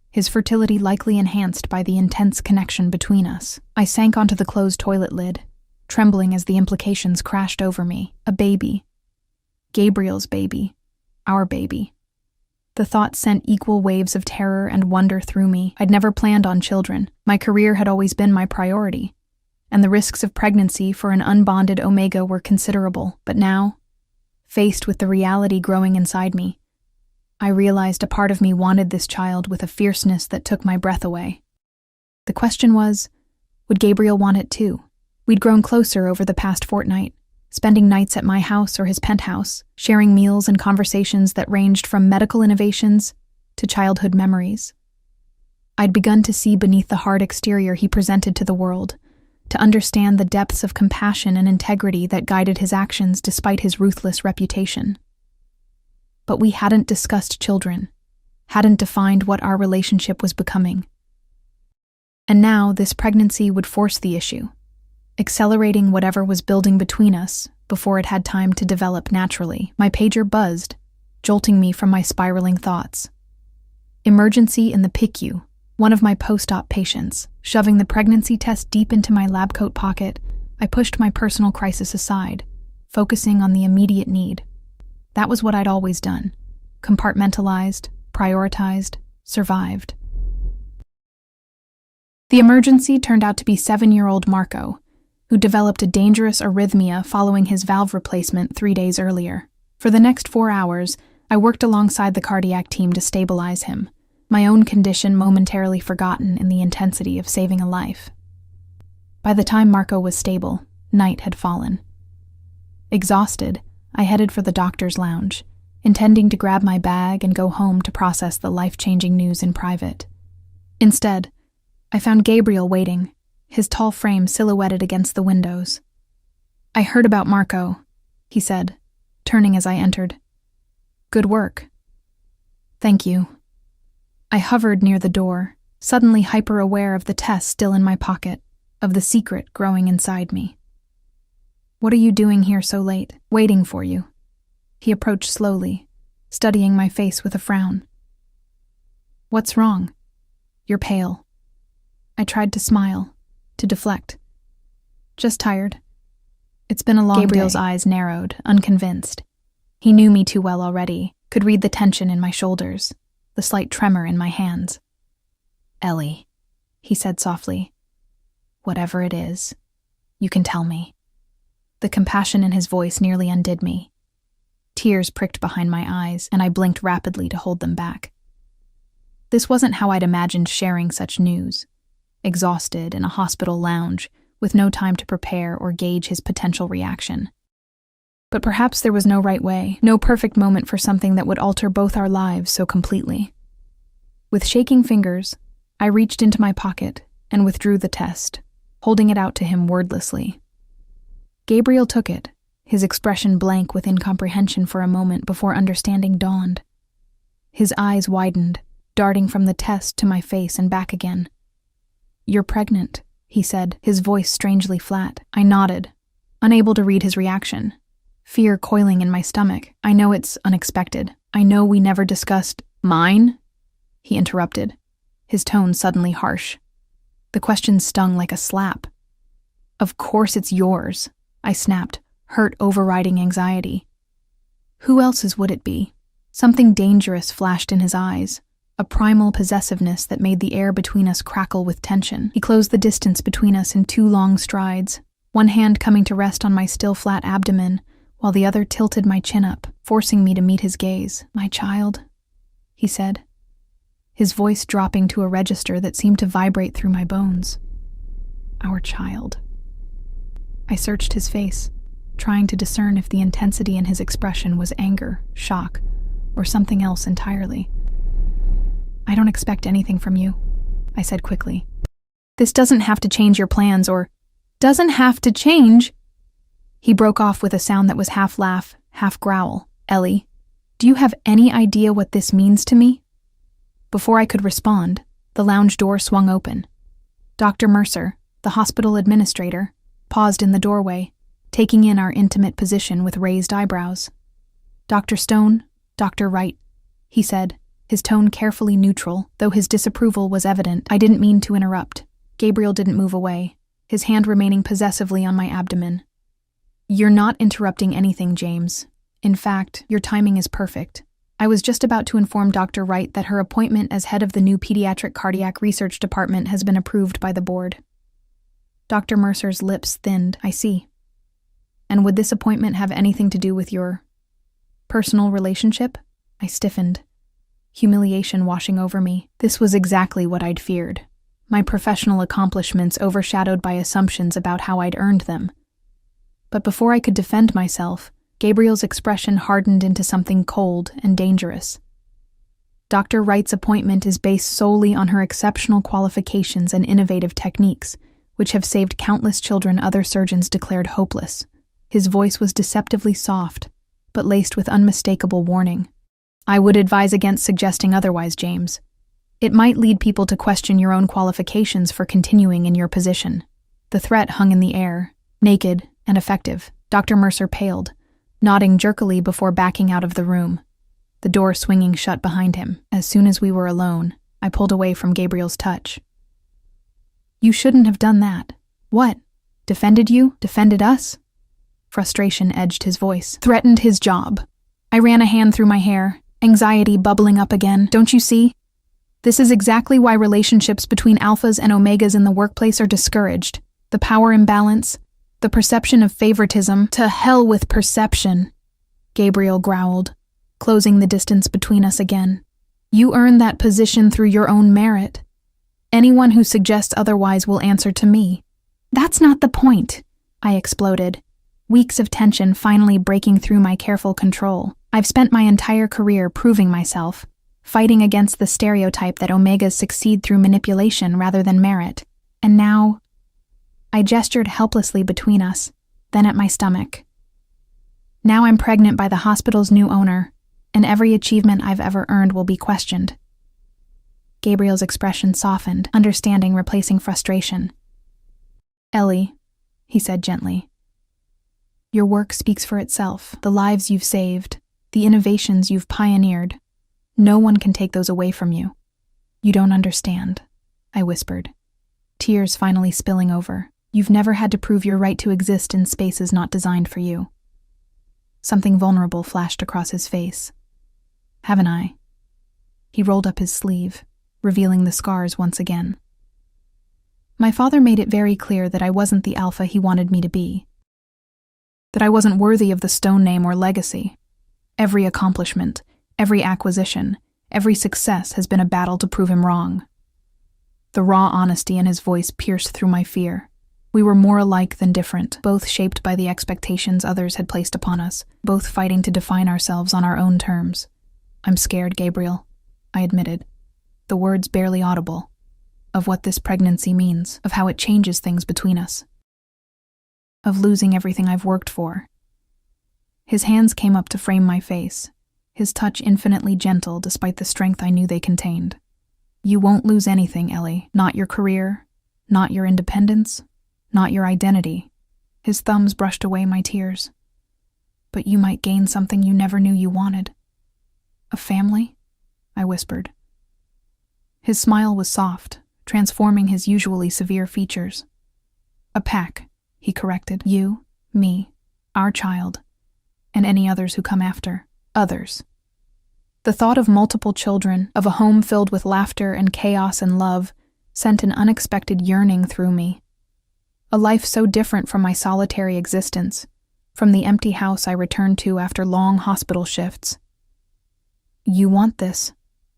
Speaker 1: his fertility likely enhanced by the intense connection between us. I sank onto the closed toilet lid, trembling as the implications crashed over me. A baby. Gabriel's baby. Our baby. The thought sent equal waves of terror and wonder through me. I'd never planned on children. My career had always been my priority, and the risks of pregnancy for an unbonded Omega were considerable. But now, faced with the reality growing inside me, I realized a part of me wanted this child with a fierceness that took my breath away. The question was, would Gabriel want it too? We'd grown closer over the past fortnight, spending nights at my house or his penthouse, sharing meals and conversations that ranged from medical innovations to childhood memories. I'd begun to see beneath the hard exterior he presented to the world, to understand the depths of compassion and integrity that guided his actions despite his ruthless reputation. But we hadn't discussed children, hadn't defined what our relationship was becoming. And now this pregnancy would force the issue, accelerating whatever was building between us before it had time to develop naturally. My pager buzzed, jolting me from my spiraling thoughts. Emergency in the PICU, one of my post-op patients. Shoving the pregnancy test deep into my lab coat pocket, I pushed my personal crisis aside, focusing on the immediate need. That was what I'd always done. Compartmentalized, prioritized, survived. The emergency turned out to be 7-year-old Marco, who developed a dangerous arrhythmia following his valve replacement 3 days earlier. For the next 4 hours, I worked alongside the cardiac team to stabilize him, my own condition momentarily forgotten in the intensity of saving a life. By the time Marco was stable, night had fallen. Exhausted, I headed for the doctor's lounge, intending to grab my bag and go home to process the life-changing news in private. Instead, I found Gabriel waiting, his tall frame silhouetted against the windows. "I heard about Marco," he said, turning as I entered. "Good work." "Thank you." I hovered near the door, suddenly hyper-aware of the test still in my pocket, of the secret growing inside me. "What are you doing here so late?" "Waiting for you." He approached slowly, studying my face with a frown. "What's wrong?" "You're pale." I tried to smile, to deflect. "Just tired." "It's been a long day." Gabriel's eyes narrowed, unconvinced. He knew me too well already, could read the tension in my shoulders, the slight tremor in my hands. "Ellie," he said softly, "whatever it is, you can tell me." The compassion in his voice nearly undid me. Tears pricked behind my eyes, and I blinked rapidly to hold them back. This wasn't how I'd imagined sharing such news. Exhausted in a hospital lounge, with no time to prepare or gauge his potential reaction. But perhaps there was no right way, no perfect moment for something that would alter both our lives so completely. With shaking fingers, I reached into my pocket and withdrew the test, holding it out to him wordlessly. Gabriel took it, his expression blank with incomprehension for a moment before understanding dawned. His eyes widened, darting from the test to my face and back again. "You're pregnant," he said, his voice strangely flat. I nodded, unable to read his reaction. Fear coiling in my stomach. "I know it's unexpected. I know we never discussed—" "Mine?" he interrupted, his tone suddenly harsh. The question stung like a slap. "Of course it's yours," I snapped, hurt overriding anxiety. "Who else's would it be?" Something dangerous flashed in his eyes, a primal possessiveness that made the air between us crackle with tension. He closed the distance between us in 2 long strides, one hand coming to rest on my still flat abdomen, while the other tilted my chin up, forcing me to meet his gaze. "My child," he said, his voice dropping to a register that seemed to vibrate through my bones. "Our child." I searched his face, trying to discern if the intensity in his expression was anger, shock, or something else entirely. "I don't expect anything from you," I said quickly. "This doesn't have to change your plans or—" "Doesn't have to change?" He broke off with a sound that was half laugh, half growl. "Ellie, do you have any idea what this means to me?" Before I could respond, the lounge door swung open. Dr. Mercer, the hospital administrator, paused in the doorway, taking in our intimate position with raised eyebrows. "Dr. Stone, Dr. Wright," he said, his tone carefully neutral, though his disapproval was evident. I didn't mean to interrupt. Gabriel didn't move away, his hand remaining possessively on my abdomen. "You're not interrupting anything, James. In fact, your timing is perfect. I was just about to inform Dr. Wright that her appointment as head of the new Pediatric Cardiac Research Department has been approved by the board." Dr. Mercer's lips thinned. "I see. And would this appointment have anything to do with your personal relationship?" I stiffened, humiliation washing over me. This was exactly what I'd feared. My professional accomplishments overshadowed by assumptions about how I'd earned them. But before I could defend myself, Gabriel's expression hardened into something cold and dangerous. "Dr. Wright's appointment is based solely on her exceptional qualifications and innovative techniques, which have saved countless children other surgeons declared hopeless." His voice was deceptively soft, but laced with unmistakable warning. I would advise against suggesting otherwise, James. It might lead people to question your own qualifications for continuing in your position. The threat hung in the air, naked and effective. Dr. Mercer paled, nodding jerkily before backing out of the room, the door swinging shut behind him. As soon as we were alone, I pulled away from Gabriel's touch. You shouldn't have done that. What? Defended you? Defended us? Frustration edged his voice. Threatened his job. I ran a hand through my hair, anxiety bubbling up again. Don't you see? This is exactly why relationships between alphas and omegas in the workplace are discouraged. The power imbalance, the perception of favoritism. To hell with perception, Gabriel growled, closing the distance between us again. You earned that position through your own merit. Anyone who suggests otherwise will answer to me. That's not the point, I exploded, weeks of tension finally breaking through my careful control. I've spent my entire career proving myself, fighting against the stereotype that omegas succeed through manipulation rather than merit. And now, I gestured helplessly between us, then at my stomach. Now I'm pregnant by the hospital's new owner, and every achievement I've ever earned will be questioned. Gabriel's expression softened, understanding replacing frustration. Ellie, he said gently, your work speaks for itself. The lives you've saved, the innovations you've pioneered, no one can take those away from you. You don't understand, I whispered, tears finally spilling over. You've never had to prove your right to exist in spaces not designed for you. Something vulnerable flashed across his face. Haven't I? He rolled up his sleeve, revealing the scars once again. My father made it very clear that I wasn't the alpha he wanted me to be. That I wasn't worthy of the stone name or legacy. Every accomplishment, every acquisition, every success has been a battle to prove him wrong. The raw honesty in his voice pierced through my fear. We were more alike than different, both shaped by the expectations others had placed upon us, both fighting to define ourselves on our own terms. I'm scared, Gabriel, I admitted, the words barely audible, of what this pregnancy means, of how it changes things between us, of losing everything I've worked for. His hands came up to frame my face, his touch infinitely gentle despite the strength I knew they contained. You won't lose anything, Ellie. Not your career, not your independence, not your identity. His thumbs brushed away my tears. But you might gain something you never knew you wanted. A family? I whispered. His smile was soft, transforming his usually severe features. A pack, he corrected. You, me, our child, and any others who come after. Others. The thought of multiple children, of a home filled with laughter and chaos and love, sent an unexpected yearning through me. A life so different from my solitary existence, from the empty house I returned to after long hospital shifts. You want this,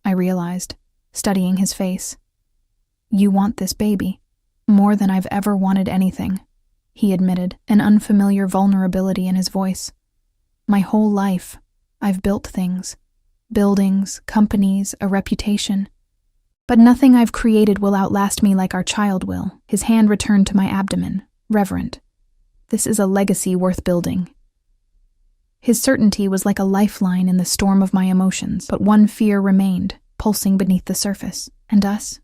Speaker 1: I realized, studying his face. You want this baby, more than I've ever wanted anything, he admitted, an unfamiliar vulnerability in his voice. My whole life, I've built things. Buildings, companies, a reputation. But nothing I've created will outlast me like our child will. His hand returned to my abdomen, reverent. This is a legacy worth building. His certainty was like a lifeline in the storm of my emotions, but one fear remained, pulsing beneath the surface. And us?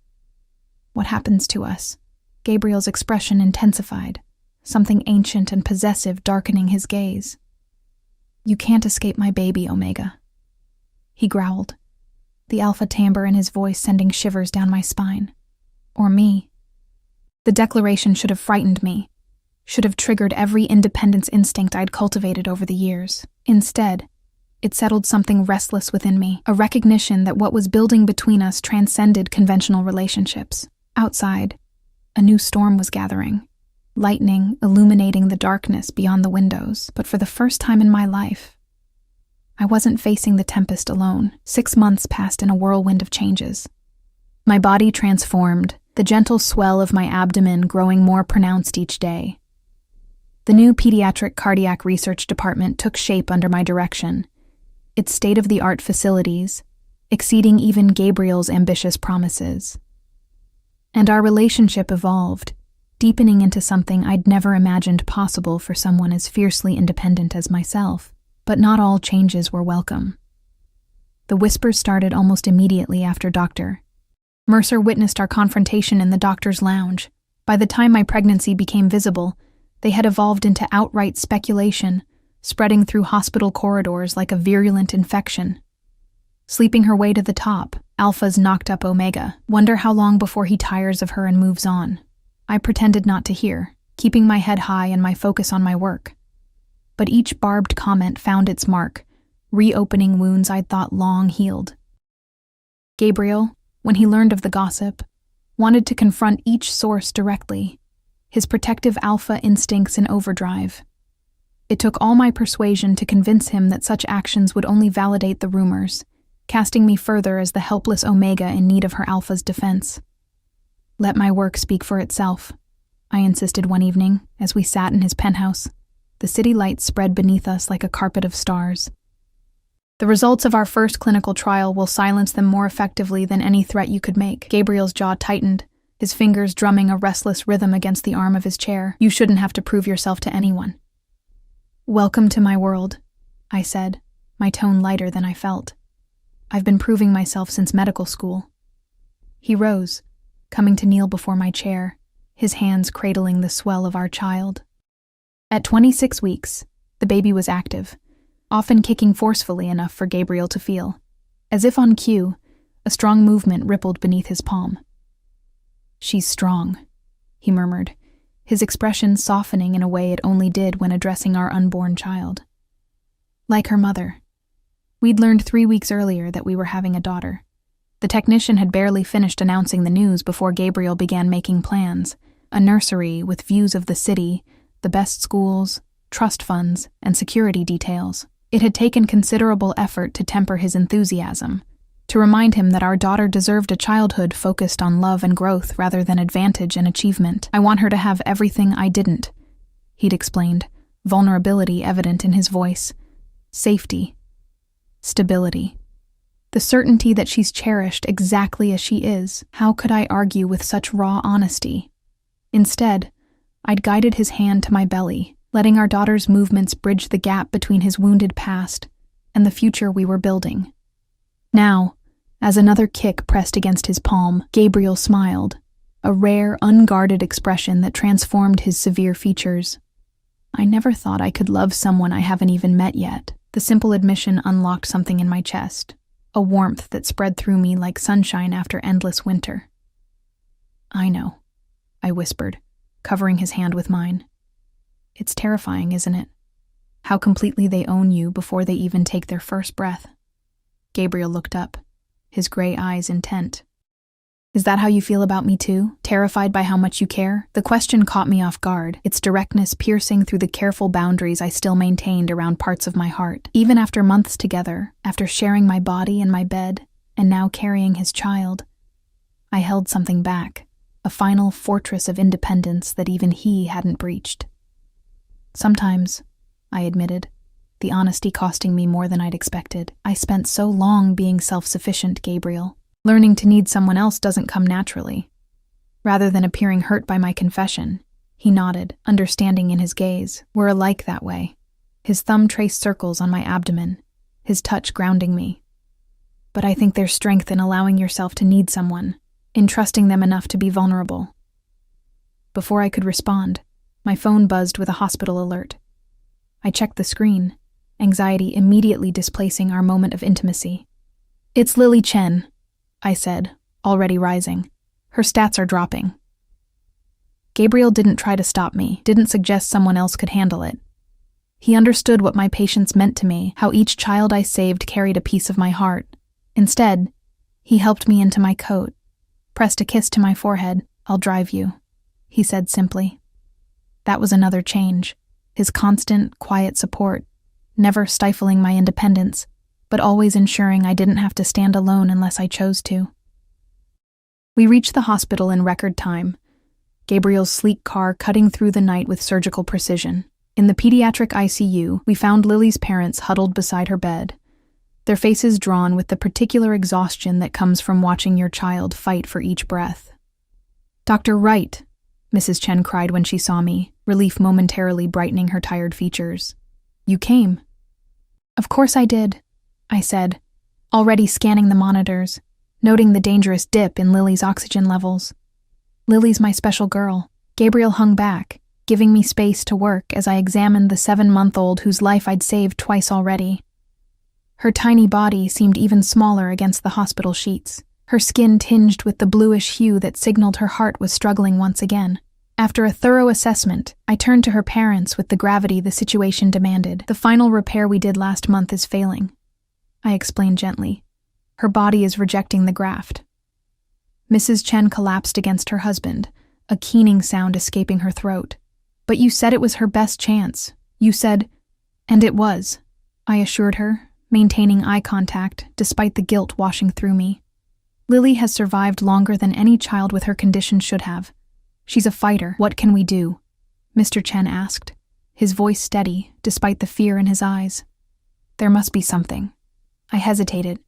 Speaker 1: What happens to us? Gabriel's expression intensified, something ancient and possessive darkening his gaze. You can't escape my baby, Omega. He growled, the alpha timbre in his voice sending shivers down my spine. Or me. The declaration should have frightened me, should have triggered every independence instinct I'd cultivated over the years. Instead, it settled something restless within me, a recognition that what was building between us transcended conventional relationships. Outside, a new storm was gathering, lightning illuminating the darkness beyond the windows. But for the first time in my life, I wasn't facing the tempest alone. 6 months passed in a whirlwind of changes. My body transformed, the gentle swell of my abdomen growing more pronounced each day. The new pediatric cardiac research department took shape under my direction, its state-of-the-art facilities exceeding even Gabriel's ambitious promises. And our relationship evolved, deepening into something I'd never imagined possible for someone as fiercely independent as myself. But not all changes were welcome. The whispers started almost immediately after Dr. Mercer witnessed our confrontation in the doctor's lounge. By the time my pregnancy became visible, they had evolved into outright speculation, spreading through hospital corridors like a virulent infection. Sleeping her way to the top, Alpha's knocked up Omega. Wonder how long before he tires of her and moves on. I pretended not to hear, keeping my head high and my focus on my work. But each barbed comment found its mark, reopening wounds I'd thought long healed. Gabriel, when he learned of the gossip, wanted to confront each source directly, his protective alpha instincts in overdrive. It took all my persuasion to convince him that such actions would only validate the rumors, casting me further as the helpless Omega in need of her alpha's defense. Let my work speak for itself, I insisted one evening as we sat in his penthouse. The city lights spread beneath us like a carpet of stars. The results of our first clinical trial will silence them more effectively than any threat you could make. Gabriel's jaw tightened, his fingers drumming a restless rhythm against the arm of his chair. You shouldn't have to prove yourself to anyone. Welcome to my world, I said, my tone lighter than I felt. I've been proving myself since medical school. He rose, coming to kneel before my chair, his hands cradling the swell of our child. At 26 weeks, the baby was active, often kicking forcefully enough for Gabriel to feel. As if on cue, a strong movement rippled beneath his palm. She's strong, he murmured, his expression softening in a way it only did when addressing our unborn child. Like her mother. We'd learned 3 weeks earlier that we were having a daughter. The technician had barely finished announcing the news before Gabriel began making plans, a nursery with views of the city, the best schools, trust funds, and security details. It had taken considerable effort to temper his enthusiasm, to remind him that our daughter deserved a childhood focused on love and growth rather than advantage and achievement. I want her to have everything I didn't, he'd explained, vulnerability evident in his voice. Safety. Stability. The certainty that she's cherished exactly as she is. How could I argue with such raw honesty? Instead, I'd guided his hand to my belly, letting our daughter's movements bridge the gap between his wounded past and the future we were building. Now, as another kick pressed against his palm, Gabriel smiled, a rare, unguarded expression that transformed his severe features. I never thought I could love someone I haven't even met yet. The simple admission unlocked something in my chest, a warmth that spread through me like sunshine after endless winter. I know, I whispered, covering his hand with mine. It's terrifying, isn't it? How completely they own you before they even take their first breath. Gabriel looked up, his gray eyes intent. Is that how you feel about me too? Terrified by how much you care? The question caught me off guard, its directness piercing through the careful boundaries I still maintained around parts of my heart. Even after months together, after sharing my body and my bed, and now carrying his child, I held something back, a final fortress of independence that even he hadn't breached. Sometimes, I admitted, the honesty costing me more than I'd expected. I spent so long being self-sufficient, Gabriel. Learning to need someone else doesn't come naturally. Rather than appearing hurt by my confession, he nodded, understanding in his gaze. We're alike that way. His thumb traced circles on my abdomen, his touch grounding me. But I think there's strength in allowing yourself to need someone, in trusting them enough to be vulnerable. Before I could respond, my phone buzzed with a hospital alert. I checked the screen, anxiety immediately displacing our moment of intimacy. It's Lily Chen, I said, already rising. Her stats are dropping. Gabriel didn't try to stop me, didn't suggest someone else could handle it. He understood what my patience meant to me, how each child I saved carried a piece of my heart. Instead, he helped me into my coat, pressed a kiss to my forehead. I'll drive you, he said simply. That was another change, his constant, quiet support, never stifling my independence, but always ensuring I didn't have to stand alone unless I chose to. We reached the hospital in record time, Gabriel's sleek car cutting through the night with surgical precision. In the pediatric ICU, we found Lily's parents huddled beside her bed, their faces drawn with the particular exhaustion that comes from watching your child fight for each breath. Dr. Wright, Mrs. Chen cried when she saw me, relief momentarily brightening her tired features. You came. Of course I did, I said, already scanning the monitors, noting the dangerous dip in Lily's oxygen levels. Lily's my special girl. Gabriel hung back, giving me space to work as I examined the 7-month-old whose life I'd saved twice already. Her tiny body seemed even smaller against the hospital sheets, her skin tinged with the bluish hue that signaled her heart was struggling once again. After a thorough assessment, I turned to her parents with the gravity the situation demanded. "The final repair we did last month is failing," I explained gently. "Her body is rejecting the graft." Mrs. Chen collapsed against her husband, a keening sound escaping her throat. "But you said it was her best chance. You said—" "And it was," I assured her, maintaining eye contact despite the guilt washing through me. "Lily has survived longer than any child with her condition should have. She's a fighter. What can we do?" Mr. Chen asked, his voice steady despite the fear in his eyes. "There must be something." I hesitated,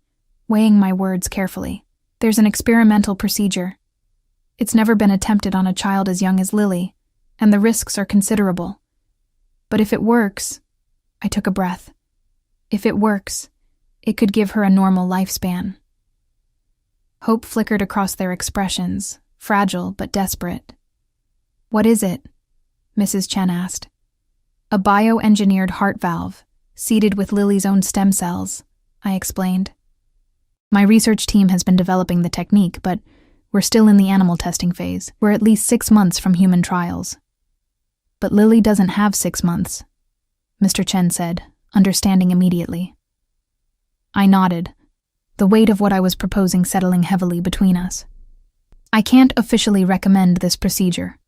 Speaker 1: weighing my words carefully. "There's an experimental procedure. It's never been attempted on a child as young as Lily, and the risks are considerable. But if it works—" I took a breath. "If it works, it could give her a normal lifespan." Hope flickered across their expressions, fragile but desperate. "What is it?" Mrs. Chen asked. "A bioengineered heart valve, seeded with Lily's own stem cells," I explained. "My research team has been developing the technique, but we're still in the animal testing phase. We're at least 6 months from human trials." "But Lily doesn't have 6 months," Mr. Chen said, understanding immediately. I nodded, the weight of what I was proposing settling heavily between us. "I can't officially recommend this procedure.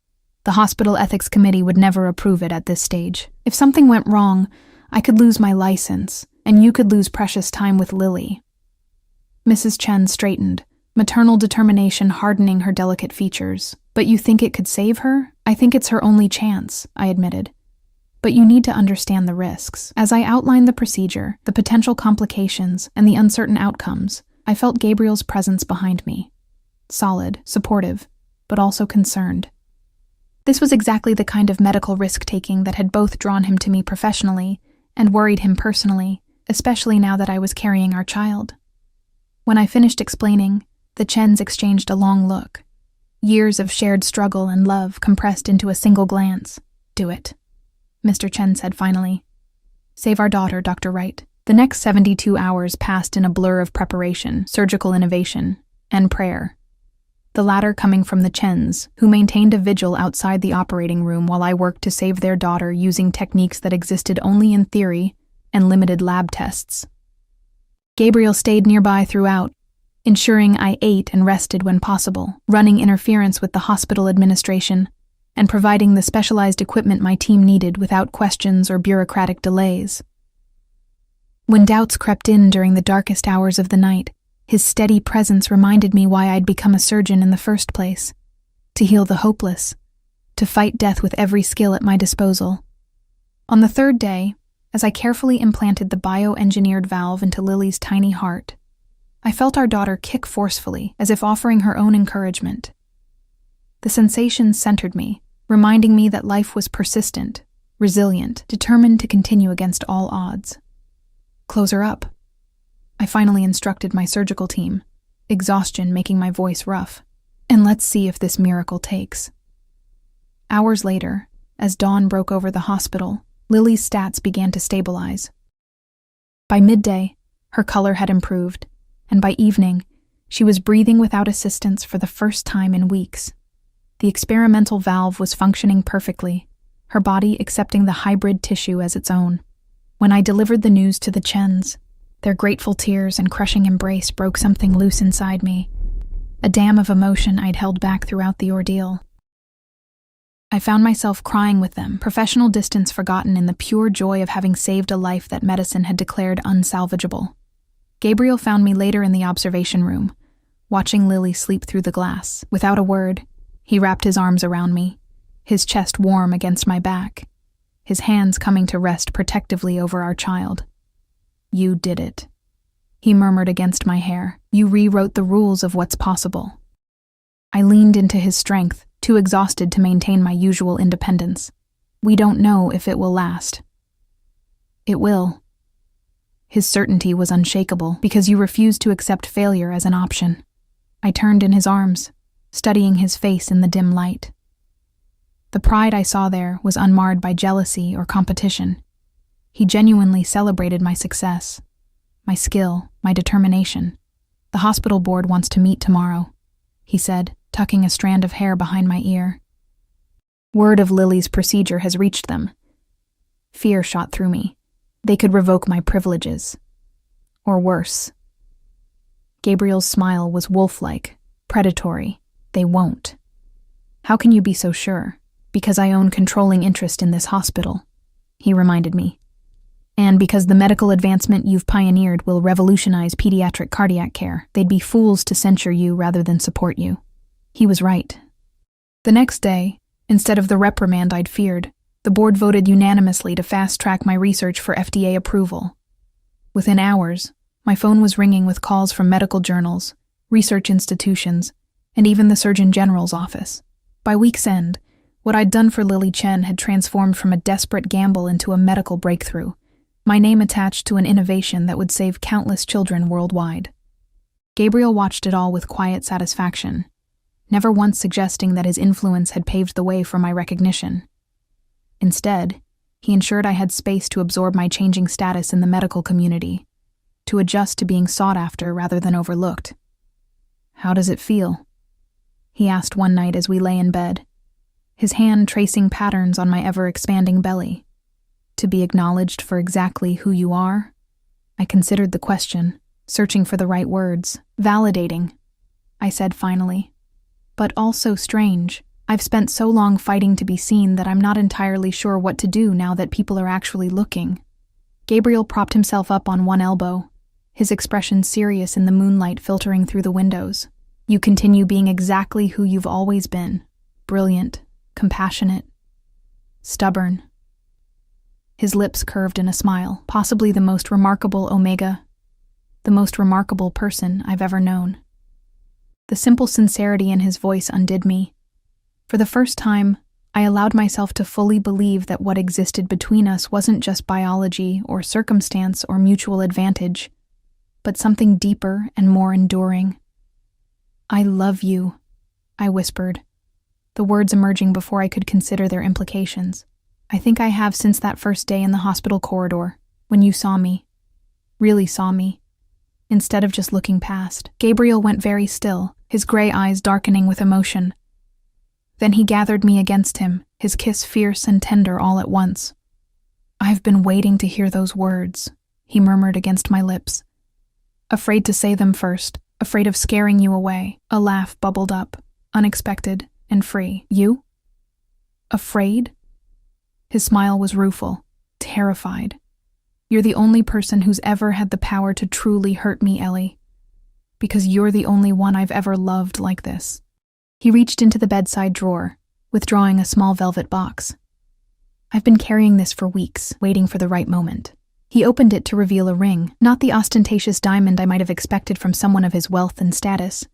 Speaker 1: The hospital ethics committee would never approve it at this stage. If something went wrong, I could lose my license, and you could lose precious time with Lily." Mrs. Chen straightened, maternal determination hardening her delicate features. "But you think it could save her?" "I think it's her only chance," I admitted. "But you need to understand the risks." As I outlined the procedure, the potential complications, and the uncertain outcomes, I felt Gabriel's presence behind me. Solid, supportive, but also concerned. This was exactly the kind of medical risk-taking that had both drawn him to me professionally and worried him personally, especially now that I was carrying our child. When I finished explaining, the Chens exchanged a long look. Years of shared struggle and love compressed into a single glance. "Do it," Mr. Chen said finally. "Save our daughter, Dr. Wright." The next 72 hours passed in a blur of preparation, surgical innovation, and prayer. The latter coming from the Chens, who maintained a vigil outside the operating room while I worked to save their daughter using techniques that existed only in theory and limited lab tests. Gabriel stayed nearby throughout, ensuring I ate and rested when possible, running interference with the hospital administration, and providing the specialized equipment my team needed without questions or bureaucratic delays. When doubts crept in during the darkest hours of the night, his steady presence reminded me why I'd become a surgeon in the first place: to heal the hopeless, to fight death with every skill at my disposal. On the 3rd day, as I carefully implanted the bioengineered valve into Lily's tiny heart, I felt our daughter kick forcefully, as if offering her own encouragement. The sensation centered me, reminding me that life was persistent, resilient, determined to continue against all odds. "Close her up," I finally instructed my surgical team, exhaustion making my voice rough. "And let's see if this miracle takes." Hours later, as dawn broke over the hospital, Lily's stats began to stabilize. By midday, her color had improved, and by evening, she was breathing without assistance for the first time in weeks. The experimental valve was functioning perfectly, her body accepting the hybrid tissue as its own. When I delivered the news to the Chens, their grateful tears and crushing embrace broke something loose inside me, a dam of emotion I'd held back throughout the ordeal. I found myself crying with them, professional distance forgotten in the pure joy of having saved a life that medicine had declared unsalvageable. Gabriel found me later in the observation room, watching Lily sleep through the glass. Without a word, he wrapped his arms around me, his chest warm against my back, his hands coming to rest protectively over our child. "You did it," he murmured against my hair. "You rewrote the rules of what's possible." I leaned into his strength, too exhausted to maintain my usual independence. "We don't know if it will last." "It will. His certainty was unshakable because you refused to accept failure as an option. I turned in his arms, studying his face in the dim light. The pride I saw there was unmarred by jealousy or competition. He genuinely celebrated my success, my skill, my determination. "The hospital board wants to meet tomorrow," he said, tucking a strand of hair behind my ear. Word of Lily's procedure has reached them. Fear shot through me. They could revoke my privileges. Or worse. Gabriel's smile was wolf-like, predatory. "They won't." "How can you be so sure?" "Because I own controlling interest in this hospital," he reminded me. "And because the medical advancement you've pioneered will revolutionize pediatric cardiac care. They'd be fools to censure you rather than support you." He was right. The next day, instead of the reprimand I'd feared, the board voted unanimously to fast-track my research for FDA approval. Within hours, my phone was ringing with calls from medical journals, research institutions, and even the Surgeon General's office. By week's end, what I'd done for Lily Chen had transformed from a desperate gamble into a medical breakthrough, my name attached to an innovation that would save countless children worldwide. Gabriel watched it all with quiet satisfaction, never once suggesting that his influence had paved the way for my recognition. Instead, he ensured I had space to absorb my changing status in the medical community, to adjust to being sought after rather than overlooked. "How does it feel?" he asked one night as we lay in bed, his hand tracing patterns on my ever-expanding belly. "To be acknowledged for exactly who you are?" I considered the question, searching for the right words. "Validating," I said finally. "But also strange. I've spent so long fighting to be seen that I'm not entirely sure what to do now that people are actually looking." Gabriel propped himself up on one elbow, his expression serious in the moonlight filtering through the windows. "You continue being exactly who you've always been. Brilliant, compassionate, stubborn." His lips curved in a smile, possibly the most remarkable Omega, the most remarkable person I've ever known. The simple sincerity in his voice undid me. For the first time, I allowed myself to fully believe that what existed between us wasn't just biology or circumstance or mutual advantage, but something deeper and more enduring. "I love you," I whispered, the words emerging before I could consider their implications. "I think I have since that first day in the hospital corridor, when you saw me, really saw me, instead of just looking past." Gabriel went very still, his gray eyes darkening with emotion. Then he gathered me against him, his kiss fierce and tender all at once. "I've been waiting to hear those words," he murmured against my lips. Afraid to say them first, afraid of scaring you away. A laugh bubbled up, unexpected and free. "You? Afraid?" His smile was rueful, terrified. "You're the only person who's ever had the power to truly hurt me, Ellie. Because you're the only one I've ever loved like this." He reached into the bedside drawer, withdrawing a small velvet box. "I've been carrying this for weeks, waiting for the right moment." He opened it to reveal a ring, not the ostentatious diamond I might have expected from someone of his wealth and status,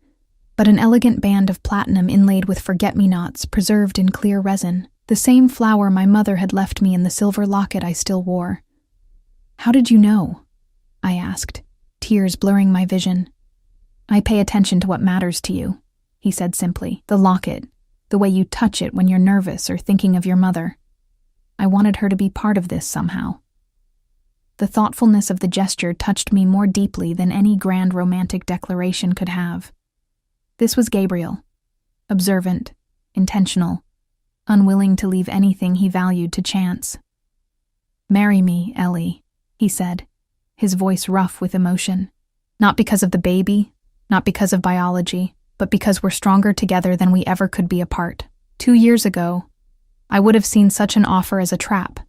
Speaker 1: but an elegant band of platinum inlaid with forget-me-nots preserved in clear resin, the same flower my mother had left me in the silver locket I still wore. "How did you know?" I asked, tears blurring my vision. "I pay attention to what matters to you," he said simply. "The locket, the way you touch it when you're nervous or thinking of your mother. I wanted her to be part of this somehow." The thoughtfulness of the gesture touched me more deeply than any grand romantic declaration could have. This was Gabriel, observant, intentional, unwilling to leave anything he valued to chance. "Marry me, Ellie," he said, his voice rough with emotion. "Not because of the baby, not because of biology, but because we're stronger together than we ever could be apart." 2 years ago, I would have seen such an offer as a trap,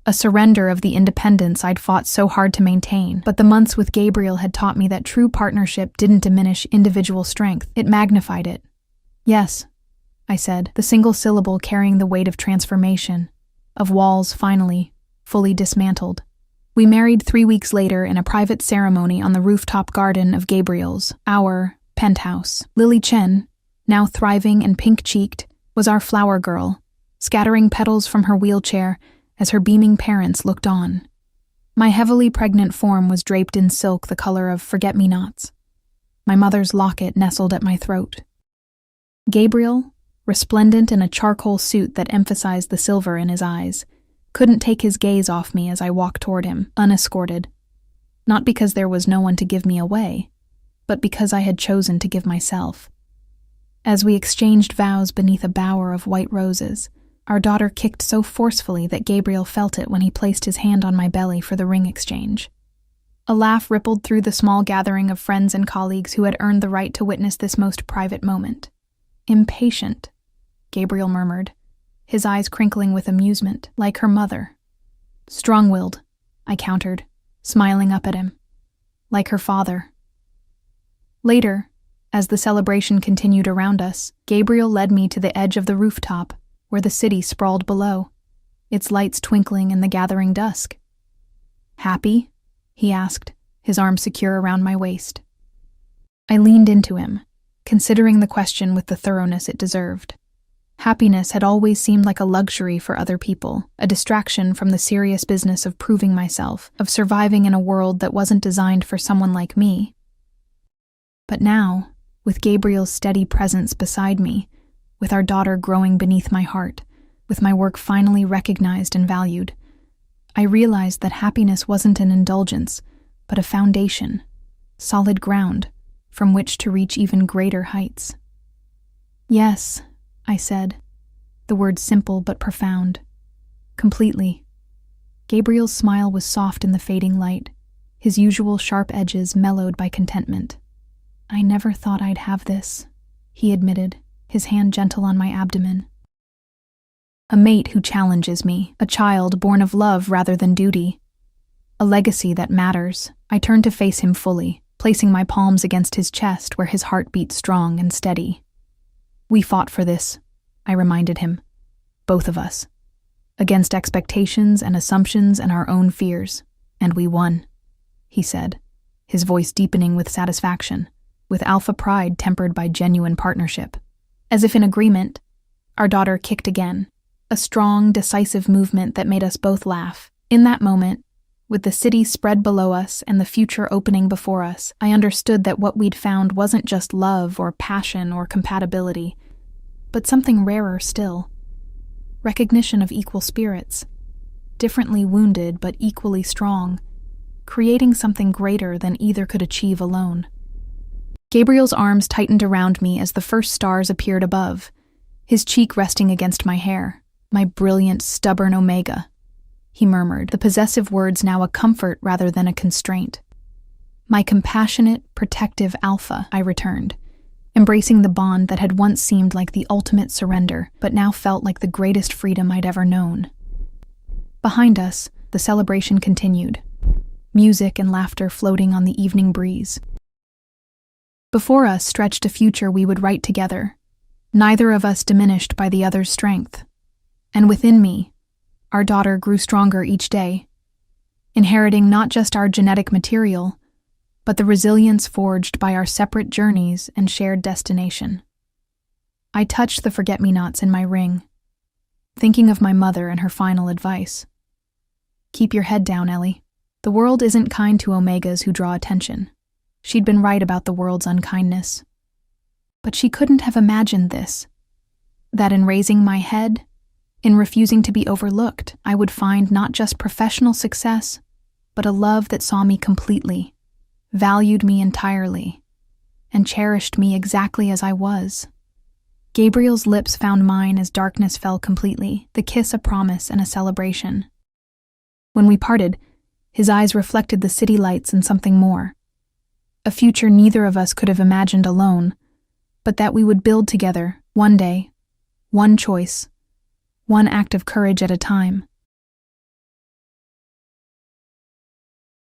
Speaker 1: a surrender of the independence I'd fought so hard to maintain. But the months with Gabriel had taught me that true partnership didn't diminish individual strength, it magnified it. "Yes," I said, the single syllable carrying the weight of transformation, of walls finally, fully dismantled. We married 3 weeks later in a private ceremony on the rooftop garden of Gabriel's, our penthouse. Lily Chen, now thriving and pink-cheeked, was our flower girl, scattering petals from her wheelchair as her beaming parents looked on. My heavily pregnant form was draped in silk the color of forget-me-nots. My mother's locket nestled at my throat. Gabriel, resplendent in a charcoal suit that emphasized the silver in his eyes, couldn't take his gaze off me as I walked toward him, unescorted. Not because there was no one to give me away, but because I had chosen to give myself. As we exchanged vows beneath a bower of white roses, our daughter kicked so forcefully that Gabriel felt it when he placed his hand on my belly for the ring exchange. A laugh rippled through the small gathering of friends and colleagues who had earned the right to witness this most private moment. "Impatient," Gabriel murmured, his eyes crinkling with amusement, like her mother. "Strong-willed," I countered, smiling up at him, like her father. Later, as the celebration continued around us, Gabriel led me to the edge of the rooftop, where the city sprawled below, its lights twinkling in the gathering dusk. "Happy?" he asked, his arm secure around my waist. I leaned into him, considering the question with the thoroughness it deserved. Happiness had always seemed like a luxury for other people, a distraction from the serious business of proving myself, of surviving in a world that wasn't designed for someone like me. But now, with Gabriel's steady presence beside me, with our daughter growing beneath my heart, with my work finally recognized and valued, I realized that happiness wasn't an indulgence, but a foundation, solid ground, from which to reach even greater heights. "Yes," I said, the words simple but profound. "Completely." Gabriel's smile was soft in the fading light, his usual sharp edges mellowed by contentment. "I never thought I'd have this," he admitted, his hand gentle on my abdomen. "A mate who challenges me, a child born of love rather than duty. A legacy that matters." I turned to face him fully, placing my palms against his chest where his heart beat strong and steady. "We fought for this," I reminded him. "Both of us. Against expectations and assumptions and our own fears. And we won," he said, his voice deepening with satisfaction, with alpha pride tempered by genuine partnership. As if in agreement, our daughter kicked again, a strong, decisive movement that made us both laugh. In that moment, with the city spread below us and the future opening before us, I understood that what we'd found wasn't just love or passion or compatibility, but something rarer still. Recognition of equal spirits, differently wounded but equally strong, creating something greater than either could achieve alone. Gabriel's arms tightened around me as the first stars appeared above, his cheek resting against my hair. "My brilliant, stubborn Omega," he murmured, the possessive words now a comfort rather than a constraint. "My compassionate, protective Alpha," I returned, embracing the bond that had once seemed like the ultimate surrender, but now felt like the greatest freedom I'd ever known. Behind us, the celebration continued, music and laughter floating on the evening breeze. Before us stretched a future we would write together, neither of us diminished by the other's strength. And within me, our daughter grew stronger each day, inheriting not just our genetic material, but the resilience forged by our separate journeys and shared destination. I touched the forget-me-nots in my ring, thinking of my mother and her final advice. "Keep your head down, Ellie. The world isn't kind to Omegas who draw attention." She'd been right about the world's unkindness. But she couldn't have imagined this, that in raising my head, in refusing to be overlooked, I would find not just professional success, but a love that saw me completely, valued me entirely, and cherished me exactly as I was. Gabriel's lips found mine as darkness fell completely, the kiss a promise and a celebration. When we parted, his eyes reflected the city lights and something more. A future neither of us could have imagined alone, but that we would build together, one day, one choice, one act of courage at a time.